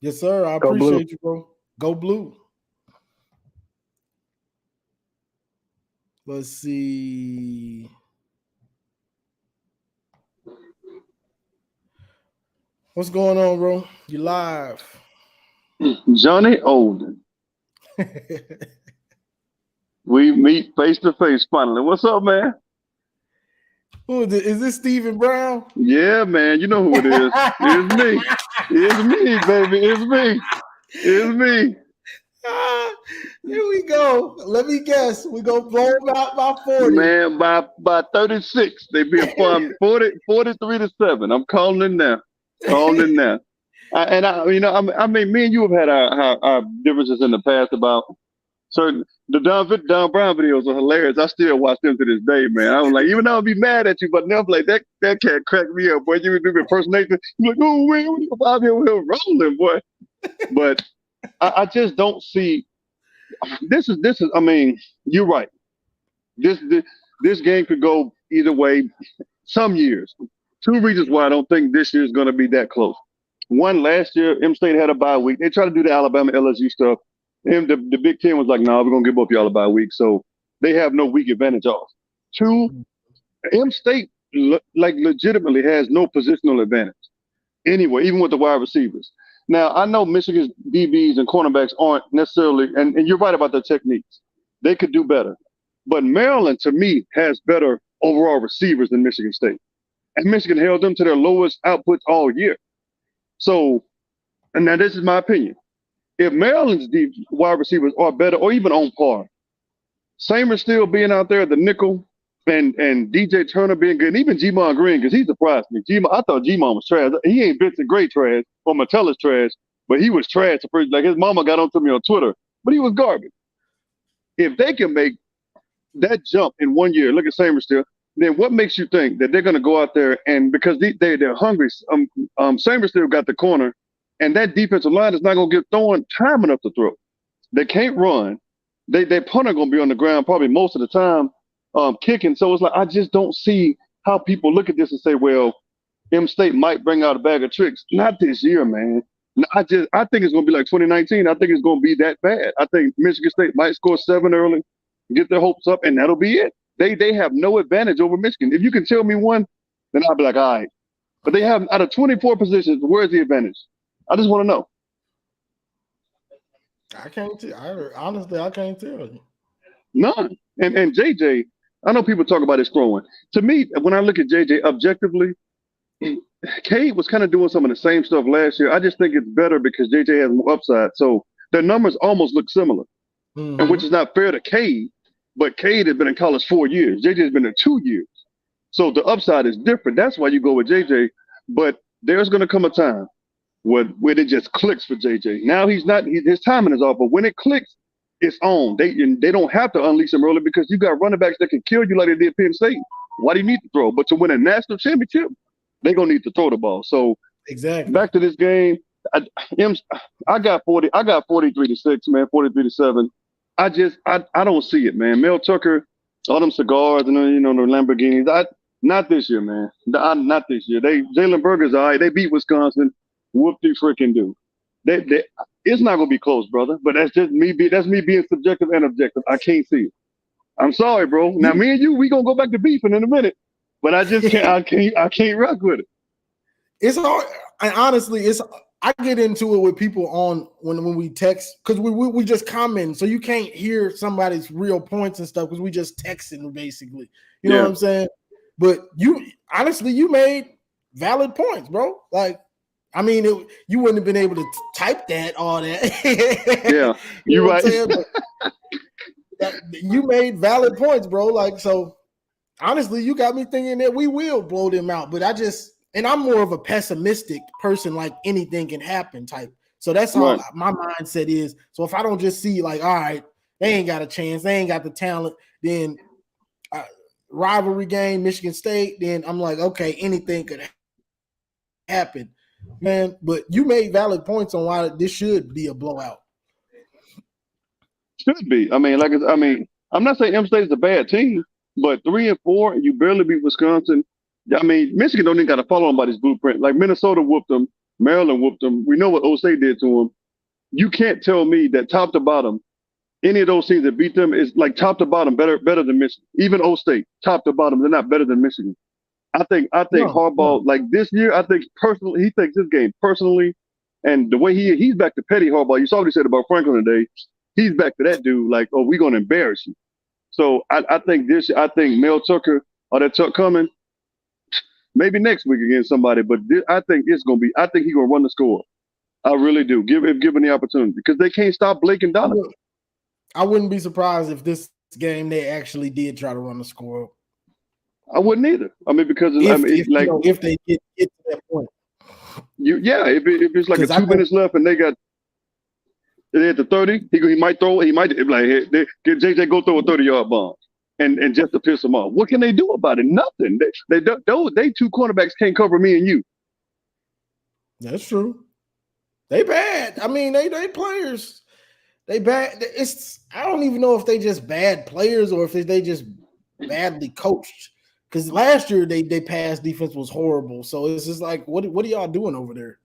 Yes, sir. I appreciate you, bro. Go Blue. Let's see. What's going on, bro? You live. Johnny Olden. We meet face to face finally. What's up, man? Who is it? Is this Stephen Brown? Yeah, man. You know who it is. It's me. It's me, baby. It's me. It's me. Here we go. Let me guess. We gonna blow them out by 40. Man, by 36, they being farmed 43-7. I'm calling it now. Calling it now. I mean, me and you have had our differences in the past about certain. The Don Brown videos are hilarious. I still watch them to this day, man. I was like, even though I'd be mad at you, but now I'm like, that cat cracked me up, boy. You would do impersonation. You're like, oh, man, what are you out here rolling, boy? But I just don't see. This is. I mean, you're right. This game could go either way. Some years. Two reasons why I don't think this year is going to be that close. One, last year, M State had a bye week. They tried to do the Alabama LSU stuff. And the Big Ten was like, no, we're going to give both y'all a bye week. So they have no week advantage off. Two, M State legitimately has no positional advantage anyway, even with the wide receivers. Now, I know Michigan's DBs and cornerbacks aren't necessarily, and you're right about their techniques. They could do better. But Maryland, to me, has better overall receivers than Michigan State. And Michigan held them to their lowest outputs all year. So, and now this is my opinion. If Maryland's wide receivers are better or even on par, Samer still being out there, the nickel, and DJ Turner being good, and even G-Mon Green, because he surprised me. I thought G-Mon was trash. He ain't Vincent Gray trash or Metellus trash, but he was trash. Like his mama got on to me on Twitter, but he was garbage. If they can make that jump in 1 year, look at Samer still, then what makes you think that they're going to go out there and because they're hungry? Samer still got the corner, and that defensive line is not going to get throwing time enough to throw. They can't run. Their punter going to be on the ground probably most of the time kicking. So it's like I just don't see how people look at this and say, well, M State might bring out a bag of tricks. Not this year, man. I think it's going to be like 2019. I think it's going to be that bad. I think Michigan State might score 7 early, get their hopes up, and that'll be it. They have no advantage over Michigan. If you can tell me one, then I'll be like, all right. But they have out of 24 positions, where's the advantage? I just want to know. I can't tell. Honestly, I can't tell you. None. And JJ, I know people talk about his throwing. To me, when I look at JJ objectively, Cade was kind of doing some of the same stuff last year. I just think it's better because JJ has more upside. So their numbers almost look similar, and which is not fair to Cade. But Cade has been in college 4 years. JJ has been there 2 years. So the upside is different. That's why you go with JJ. But there's going to come a time where it just clicks for JJ. Now his timing is off, but when it clicks, it's on. They don't have to unleash him early because you got running backs that can kill you like they did Penn State. Why do you need to throw? But to win a national championship, they're going to need to throw the ball. So exactly. Back to this game, I got 43-6, man, 43-7. I don't see it, man. Mel Tucker, all them cigars and the Lamborghinis. Not this year, man. Not this year. Jalen Burger's all right. They beat Wisconsin. Whoop-de freaking do. It's not gonna be close, brother. But that's just me. That's me being subjective and objective. I can't see it. I'm sorry, bro. Now me and you, we gonna go back to beefing in a minute. But I just can't. I can't rock with it. It's hard. And honestly, I get into it with people on when we text because we just comment, so you can't hear somebody's real points and stuff because we just texting basically. You know what I'm saying? But you honestly, you made valid points, bro. Like, I mean, you wouldn't have been able to type all that. Yeah, you're right. You made valid points, bro. Like, so honestly, you got me thinking that we will blow them out. But I'm more of a pessimistic person, like anything can happen type. So that's how my mindset is. So if I don't just see like, all right, they ain't got a chance, they ain't got the talent, then rivalry game, Michigan State, then I'm like, okay, anything could happen, man. But you made valid points on why this should be a blowout. Should be. I mean, I'm not saying M State is a bad team, but 3-4, and you barely beat Wisconsin. I mean, Michigan don't even got to follow nobody's blueprint. Like Minnesota whooped them, Maryland whooped them. We know what O State did to them. You can't tell me that top to bottom, any of those teams that beat them is like top to bottom better than Michigan. Even O State, top to bottom, they're not better than Michigan. I think No, Harbaugh, like this year, I think personally, he takes this game personally, and the way he's back to petty Harbaugh. You saw what he said about Franklin today. He's back to that dude, like, oh, we're gonna embarrass you. So I think Mel Tucker or that Tuck coming, maybe next week against somebody, but I think he's gonna run the score. I really do. Given the opportunity, because they can't stop Blake and Donovan. I wouldn't be surprised if this game they actually did try to run the score. I wouldn't either. I mean, because if they get to that point. If it's like a 2 minutes left and they at the 30, he might throw. He might be like, hey, get JJ go throw a 30-yard bomb, and just to piss him off. What can they do about it? Nothing. They two cornerbacks can't cover me and you. That's true. They bad. I mean, they players. They bad. I don't even know if they just bad players or if they just badly coached. Because last year they pass defense was horrible. So it's just like, what are y'all doing over there?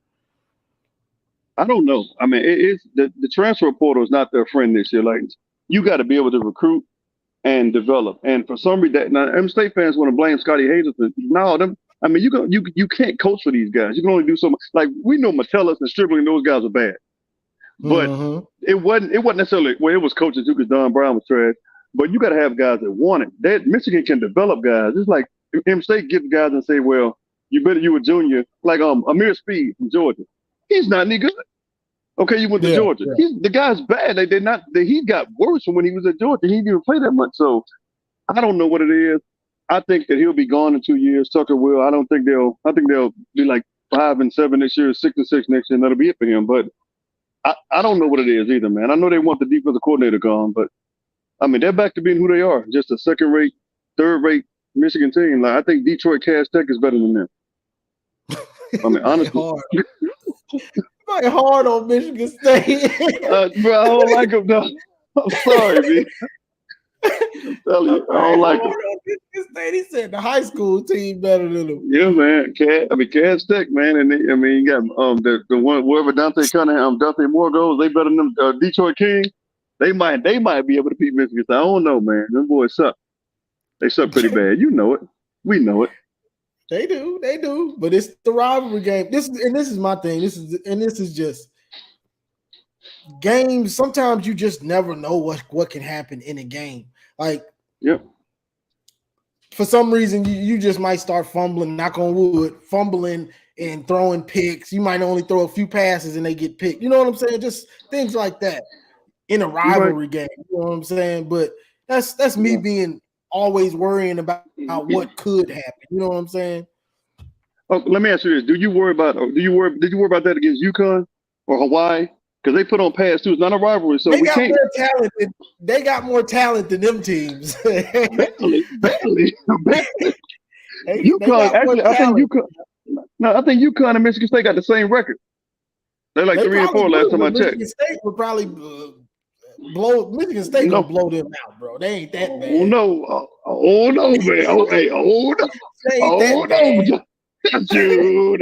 I don't know. I mean, it's the transfer portal is not their friend this year. Like, you got to be able to recruit and develop. And for some reason, now M State fans want to blame Scotty Hayes. No, them. I mean, you can't coach for these guys. You can only do so much. Like, we know Metellus and Stribling, those guys are bad. But it wasn't necessarily it was coaches too, because Don Brown was trash. But you got to have guys that want it. Michigan can develop guys. It's like M State gets guys and say, well, you a junior, like Amir Speed from Georgia. He's not any good. Okay, you went to Georgia. Yeah. The guy's bad. He got worse from when he was at Georgia. He didn't even play that much. So I don't know what it is. I think that he'll be gone in 2 years. Tucker will. I think they'll be like 5-7 this year, 6-6 next year, and that'll be it for him. But I don't know what it is either, man. I know they want the defensive coordinator gone, but I mean, they're back to being who they are, just a second-rate, third-rate Michigan team. Like, I think Detroit Cass Tech is better than them. I mean, honestly. Like hard on Michigan State. Bro, I don't like them, though. I'm sorry, man. I'm telling you, I don't like them. Michigan State, he said the high school team better than them. Yeah, man. Cass Tech, man. And you got the one, wherever Dante Moore goes, they better than them. Detroit King. They might be able to beat Michigan State. I don't know, man. Them boys suck. They suck pretty bad. You know it. We know it. They do. But it's the rivalry game. This is my thing. This is just games. Sometimes you just never know what can happen in a game. Like, for some reason, you just might start fumbling, knock on wood, fumbling and throwing picks. You might only throw a few passes and they get picked. You know what I'm saying? Just things like that. In a rivalry game, you know what I'm saying? But that's me being always worrying about what could happen. You know what I'm saying? Oh, let me ask you this: Did you worry about that against UConn or Hawaii? Because they put on pass too. It's not a rivalry, so we can't. They got more talent than them teams. Badly. UConn actually, I think UConn and Michigan State got the same record. They're like 3 and 4 last time I checked. Michigan State would probably Michigan State gonna blow them out, bro. They ain't that bad. Oh no, man. Oh no. Dude,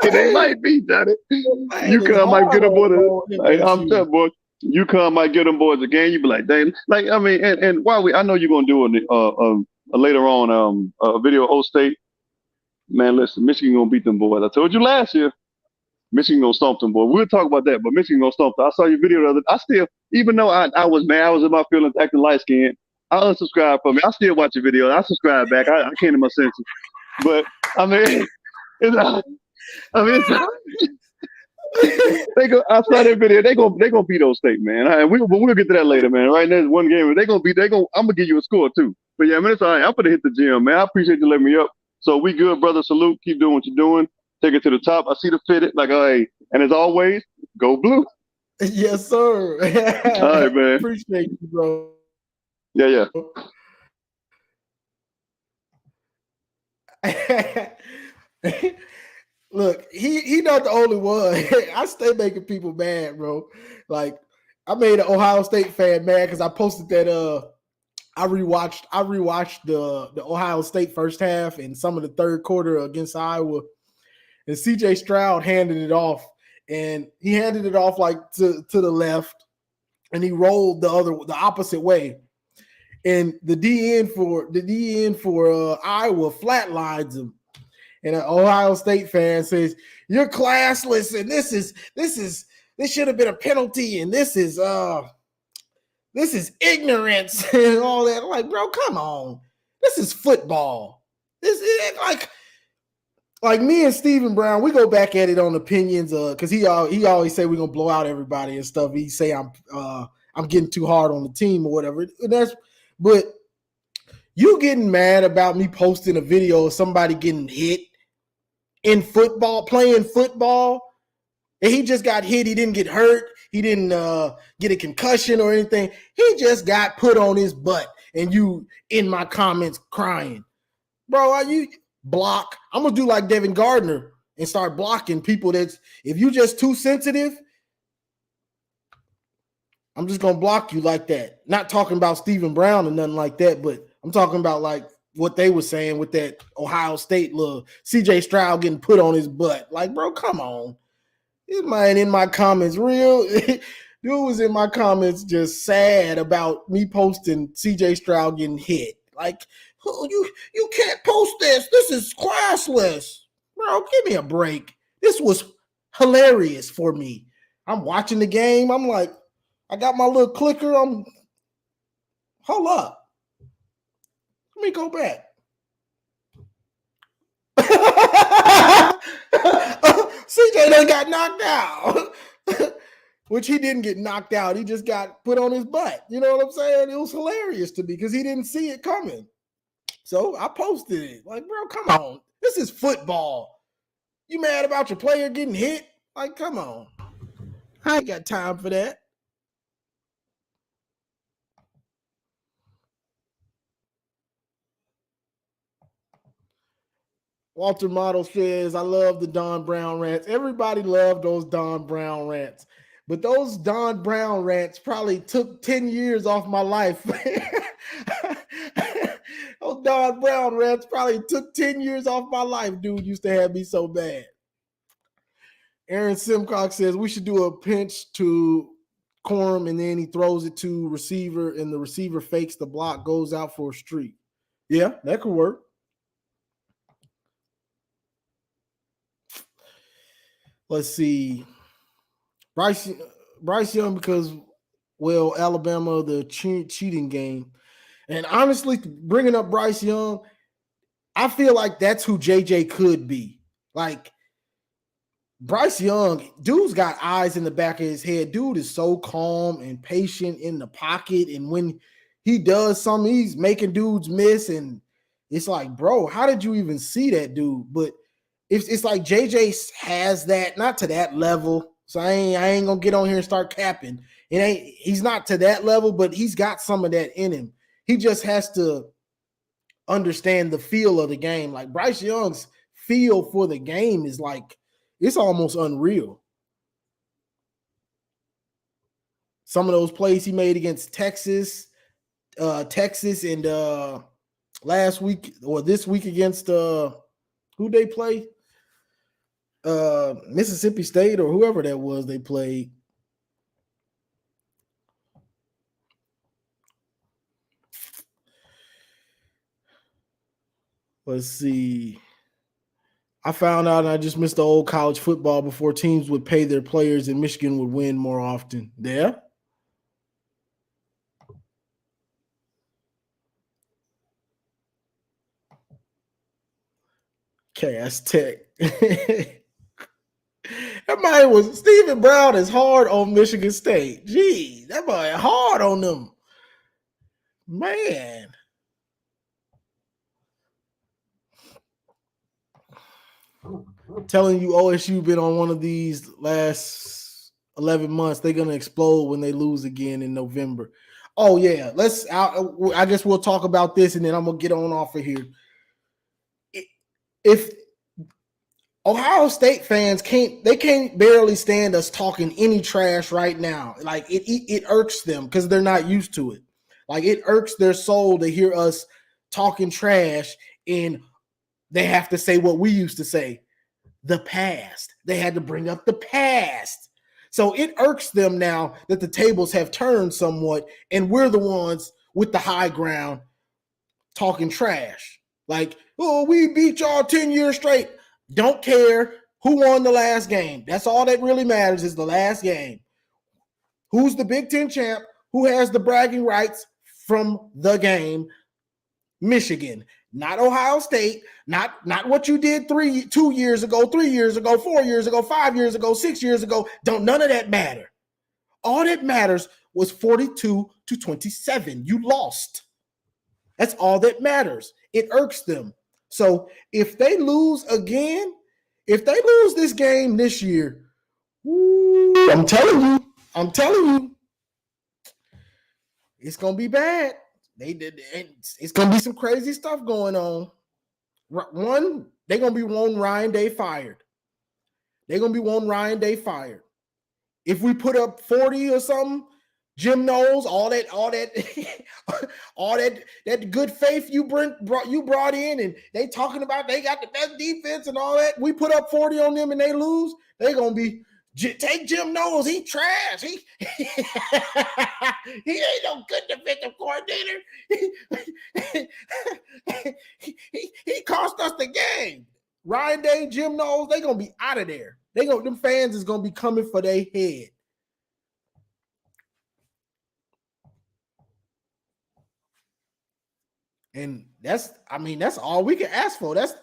they might beat that. UConn might get them boys. I'm telling boy, UConn might get them boys again. You be like, dang. Like, I mean, and while I know you're gonna do a later on a video of O State. Man, listen, Michigan gonna beat them boys. I told you last year. Michigan gonna stomp them, boy. We'll talk about that, but Michigan gonna stomp them. I saw your video the other. I still, even though I was mad, I was in my feelings, acting light skinned. I unsubscribed from it. I still watch your video. I subscribe back. I came to my senses. But I mean, I saw that video. They gonna beat those State, man. We'll get to that later, man. Right now, it's one game. I'm gonna give you a score too. But yeah, man, it's all right. I'm gonna hit the gym, man. I appreciate you letting me up. So we good, brother. Salute. Keep doing what you're doing. Take it to the top. I see the fitted. Like, hey, and as always, go blue. Yes, sir. All right, man. Appreciate you, bro. Yeah. Look, he not the only one. I stay making people mad, bro. Like, I made an Ohio State fan mad because I posted that I rewatched the Ohio State first half and some of the third quarter against Iowa. And CJ Stroud handed it off, and he handed it off like to the left. and he rolled the opposite way. And the DN for Iowa flatlines him. And an Ohio State fan says, "You're classless, and this should have been a penalty, and this is ignorance and all that." I'm like, bro, come on. This is football. This is like me and Stephen Brown, we go back at it on opinions, because he always say we're gonna blow out everybody and stuff. He say I'm getting too hard on the team or whatever. But you getting mad about me posting a video of somebody getting hit in football, playing football, and he just got hit. He didn't get hurt. He didn't get a concussion or anything. He just got put on his butt, and you in my comments crying. Bro, are you block? I'm going to do like Devin Gardner and start blocking people if you just too sensitive, I'm just going to block you like that. Not talking about Stephen Brown or nothing like that, but I'm talking about like what they were saying with that Ohio State little CJ Stroud getting put on his butt. Like, bro, come on. This man in my comments real. Dude was in my comments just sad about me posting CJ Stroud getting hit. Like, oh, you can't post this. This is classless. Bro, give me a break. This was hilarious for me. I'm watching the game. I'm like, I got my little clicker. Hold up. Let me go back. CJ done got knocked out. Which he didn't get knocked out. He just got put on his butt. You know what I'm saying? It was hilarious to me because he didn't see it coming. So I posted it. Like, bro, come on. This is football. You mad about your player getting hit? Like, come on. I ain't got time for that. Walter Model says, I love the Don Brown rants. Everybody loved those Don Brown rants. But those Don Brown rants probably took 10 years off my life. Those Don Brown rants probably took 10 years off my life. Dude used to have me so bad. Aaron Simcox says, we should do a pinch to Corum, and then he throws it to receiver, and the receiver fakes the block, goes out for a streak. Yeah, that could work. Let's see. Bryce Young, because, well, Alabama, the cheating game. And honestly, bringing up Bryce Young, I feel like that's who JJ could be. Like, Bryce Young, dude's got eyes in the back of his head. Dude is so calm and patient in the pocket. And when he does something, he's making dudes miss. And it's like, bro, how did you even see that dude? But it's like JJ has that, not to that level. So I ain't gonna get on here and start capping. He's not to that level, but he's got some of that in him. He just has to understand the feel of the game. Like Bryce Young's feel for the game is like, it's almost unreal. Some of those plays he made against Texas and last week or this week against who they play? Mississippi State or whoever that was they played. Let's see. I found out and I just missed the old college football before teams would pay their players and Michigan would win more often. Yeah. Cass Tech. That man was Stephen Brown is hard on Michigan State. Gee, that boy hard on them. Man. Telling you OSU been on one of these last 11 months. They're going to explode when they lose again in November. Oh, yeah. I guess we'll talk about this, and then I'm going to get on off of here. If Ohio State fans can't barely stand us talking any trash right now. Like, it irks them because they're not used to it. Like, it irks their soul to hear us talking trash, and they have to say what we used to say. The past. They had to bring up the past. So it irks them now that the tables have turned somewhat, and we're the ones with the high ground talking trash. Like, oh, we beat y'all 10 years straight. Don't care who won the last game. That's all that really matters is the last game. Who's the Big Ten champ? Who has the bragging rights from the game? Michigan, not Ohio State, not what you did 2 years ago, 3 years ago, 4 years ago, 5 years ago, 6 years ago. Don't none of that matter. All that matters was 42-27. You lost. That's all that matters. It irks them. So if they lose again, if they lose this game this year, I'm telling you, it's gonna be bad. It's gonna be some crazy stuff going on. One, they're gonna be wanting Ryan Day fired. If we put up 40 or something, Jim Knowles, all that, that good faith you brought in, and they talking about they got the best defense and all that. We put up 40 on them and they lose. They're gonna be take Jim Knowles. He trash. He ain't no good defensive coordinator. he cost us the game. Ryan Day, Jim Knowles, they gonna be out of there. Them fans is gonna be coming for their head. And that's all we can ask for. That's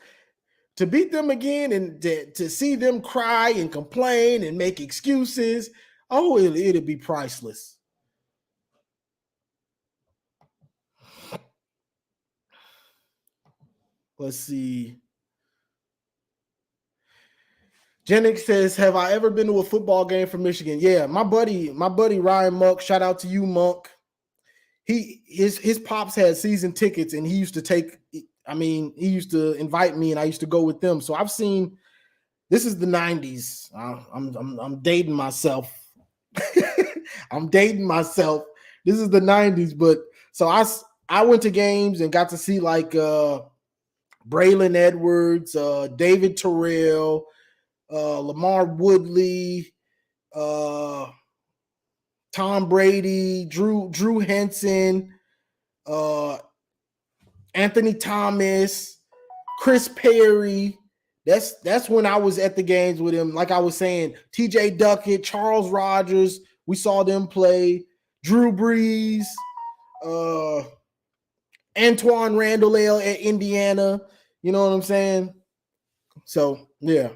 to beat them again and to see them cry and complain and make excuses. Oh, it'll be priceless. Let's see. Jennings says, have I ever been to a football game for Michigan? Yeah, my buddy Ryan Monk, shout out to you, Monk. His pops had season tickets, and he used to invite me, and I used to go with them. So I've seen. This is the 90s. I'm dating myself. This is the 90s, but so I went to games and got to see like Braylon Edwards, David Terrell, Lamar Woodley, Tom Brady, Drew Henson, Anthony Thomas, Chris Perry. That's when I was at the games with him. Like I was saying, TJ Duckett, Charles Rogers, we saw them play. Drew Brees, Antoine Randall at Indiana. You know what I'm saying? So yeah.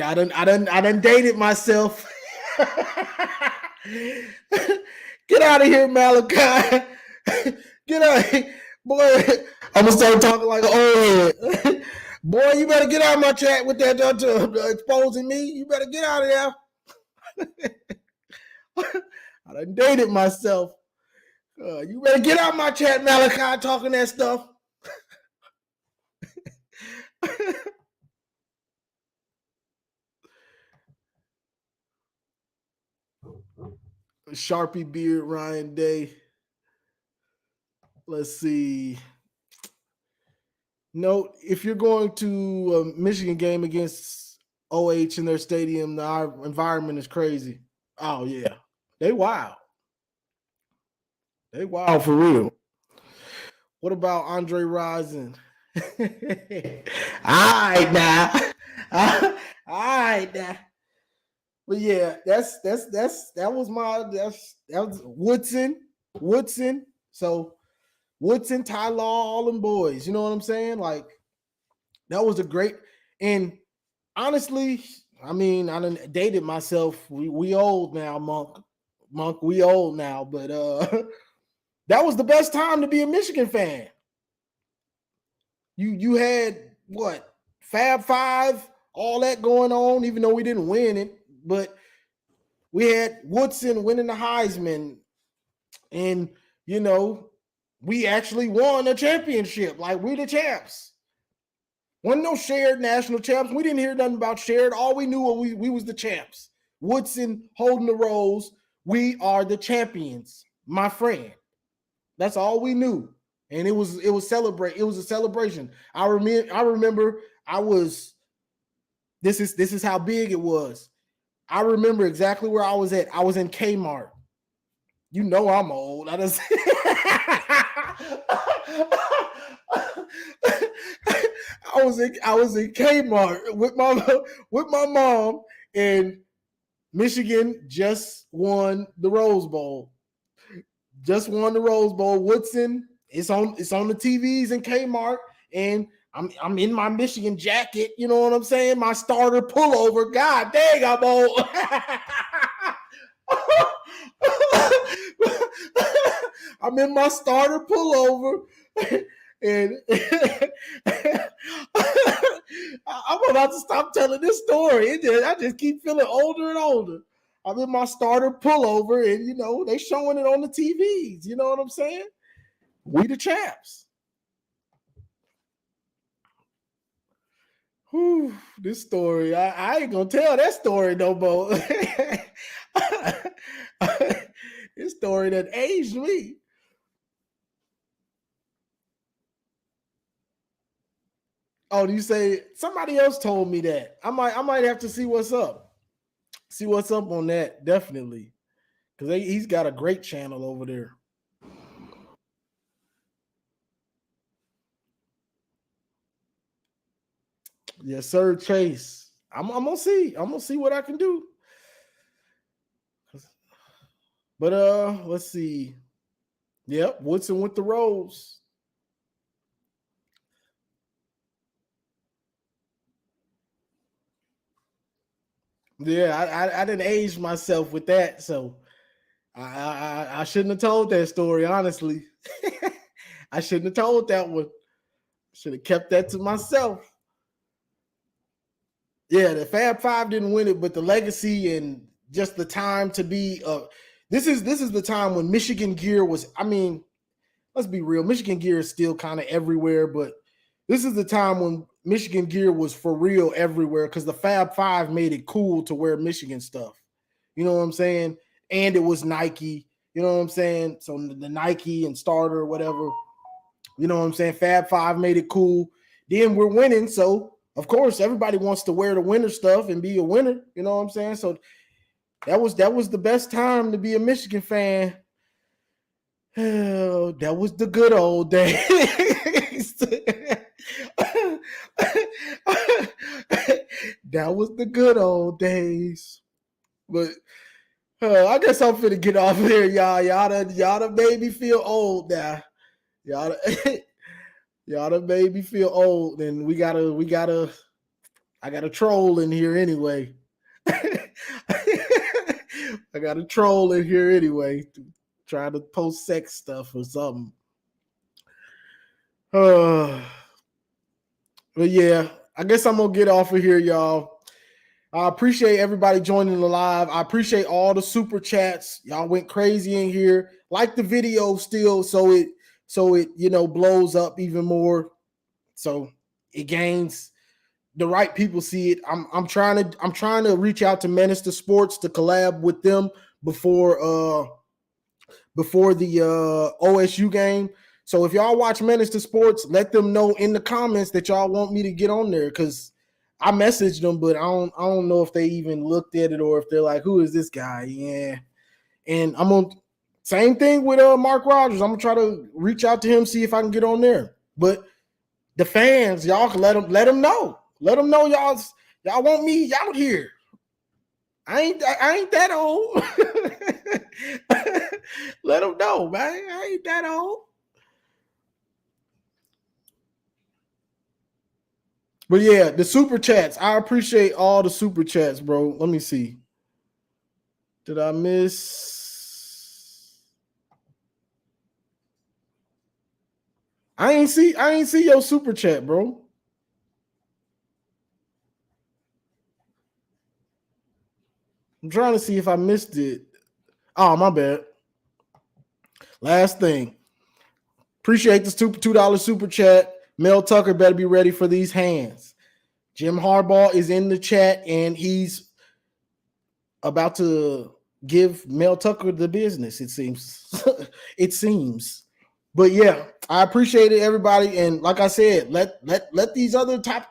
I done dated myself. Get out of here, Malachi. Get out of here. Boy, I'm gonna start talking like an old head. Boy, you better get out of my chat with that exposing me. You better get out of there. I done dated myself. You better get out of my chat, Malachi, talking that stuff. Sharpie beard, Ryan Day. Let's see. No, if you're going to a Michigan game against OH in their stadium, our environment is crazy. Oh yeah, they wild. They wild for real. What about Andre Rison? All right now. But yeah, that was Woodson. So Woodson, Ty Law, all them boys. You know what I'm saying? Like that was a great. And honestly, I done dated myself. We old now, Monk. We old now, but that was the best time to be a Michigan fan. You had what Fab Five, all that going on, even though we didn't win it. But we had Woodson winning the Heisman, and we actually won a championship. Like we the champs. Wasn't no shared national champs. We didn't hear nothing about shared. All we knew was we was the champs. Woodson holding the roles. We are the champions, my friend. That's all we knew. and it was a celebration. I remember I was. This is how big it was. I remember exactly where I was at. I was in Kmart. You know I'm old. I just I was in Kmart with my mom, and Michigan just won the Rose Bowl. Just won the Rose Bowl. Woodson, it's on the TVs in Kmart, and I'm in my Michigan jacket. You know what I'm saying? My starter pullover. God dang, I'm old. I'm in my starter pullover, and I'm about to stop telling this story. I just keep feeling older and older. I'm in my starter pullover, and they showing it on the TVs. You know what I'm saying? We the chaps. Whew, this story, I ain't gonna tell that story no more. This story that aged me. Oh, do you say somebody else told me that? I might have to see what's up. See what's up on that, definitely. Because he's got a great channel over there. Yes, sir, Chase. I'm gonna see. I'm gonna see what I can do. But let's see. Yep, Woodson with the Rose. Yeah, I didn't age myself with that, so I shouldn't have told that story. Honestly, I shouldn't have told that one. Should have kept that to myself. Yeah, the Fab Five didn't win it, but the legacy and just the time to be. This is the time when Michigan gear was. I mean, let's be real. Michigan gear is still kind of everywhere, but this is the time when Michigan gear was for real everywhere because the Fab Five made it cool to wear Michigan stuff. You know what I'm saying? And it was Nike. You know what I'm saying? So the Nike and starter or whatever. You know what I'm saying? Fab Five made it cool. Then we're winning, so of course everybody wants to wear the winner stuff and be a winner. You know what I'm saying? So that was the best time to be a Michigan fan. Oh, that was the good old days. That was the good old days. But I guess I'm finna get off here, y'all. Y'all done made me feel old now. Y'all done made me feel old, and I got a troll in here anyway. I got a troll in here anyway, trying to post sex stuff or something. But yeah, I guess I'm gonna get off of here, y'all. I appreciate everybody joining the live. I appreciate all the super chats. Y'all went crazy in here. Like the video still, so it blows up even more. So it gains the right people see it. I'm trying to reach out to Menace to Sports to collab with them before the OSU game. So if y'all watch Menace to Sports, let them know in the comments that y'all want me to get on there because I messaged them, but I don't know if they even looked at it or if they're like, who is this guy? Yeah. And I'm on same thing with Mark Rogers. I'm gonna try to reach out to him, see if I can get on there. But the fans, y'all can let them know. Let them know y'all want me out here. I ain't that old. Let them know, man. I ain't that old. But yeah, the super chats. I appreciate all the super chats, bro. Let me see. Did I miss? I ain't see your super chat, bro. I'm trying to see if I missed it. Oh, my bad. Last thing. Appreciate this $2 super chat. Mel Tucker better be ready for these hands. Jim Harbaugh is in the chat, and he's about to give Mel Tucker the business, it seems. It seems. But yeah, I appreciate it, everybody. And like I said, let these other top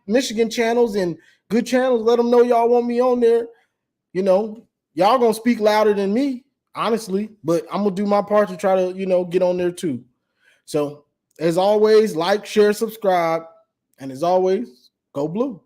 Michigan channels and good channels, let them know y'all want me on there. You know, y'all gonna speak louder than me, honestly. But I'm gonna do my part to try to, get on there too. So as always, like, share, subscribe, and as always, go blue.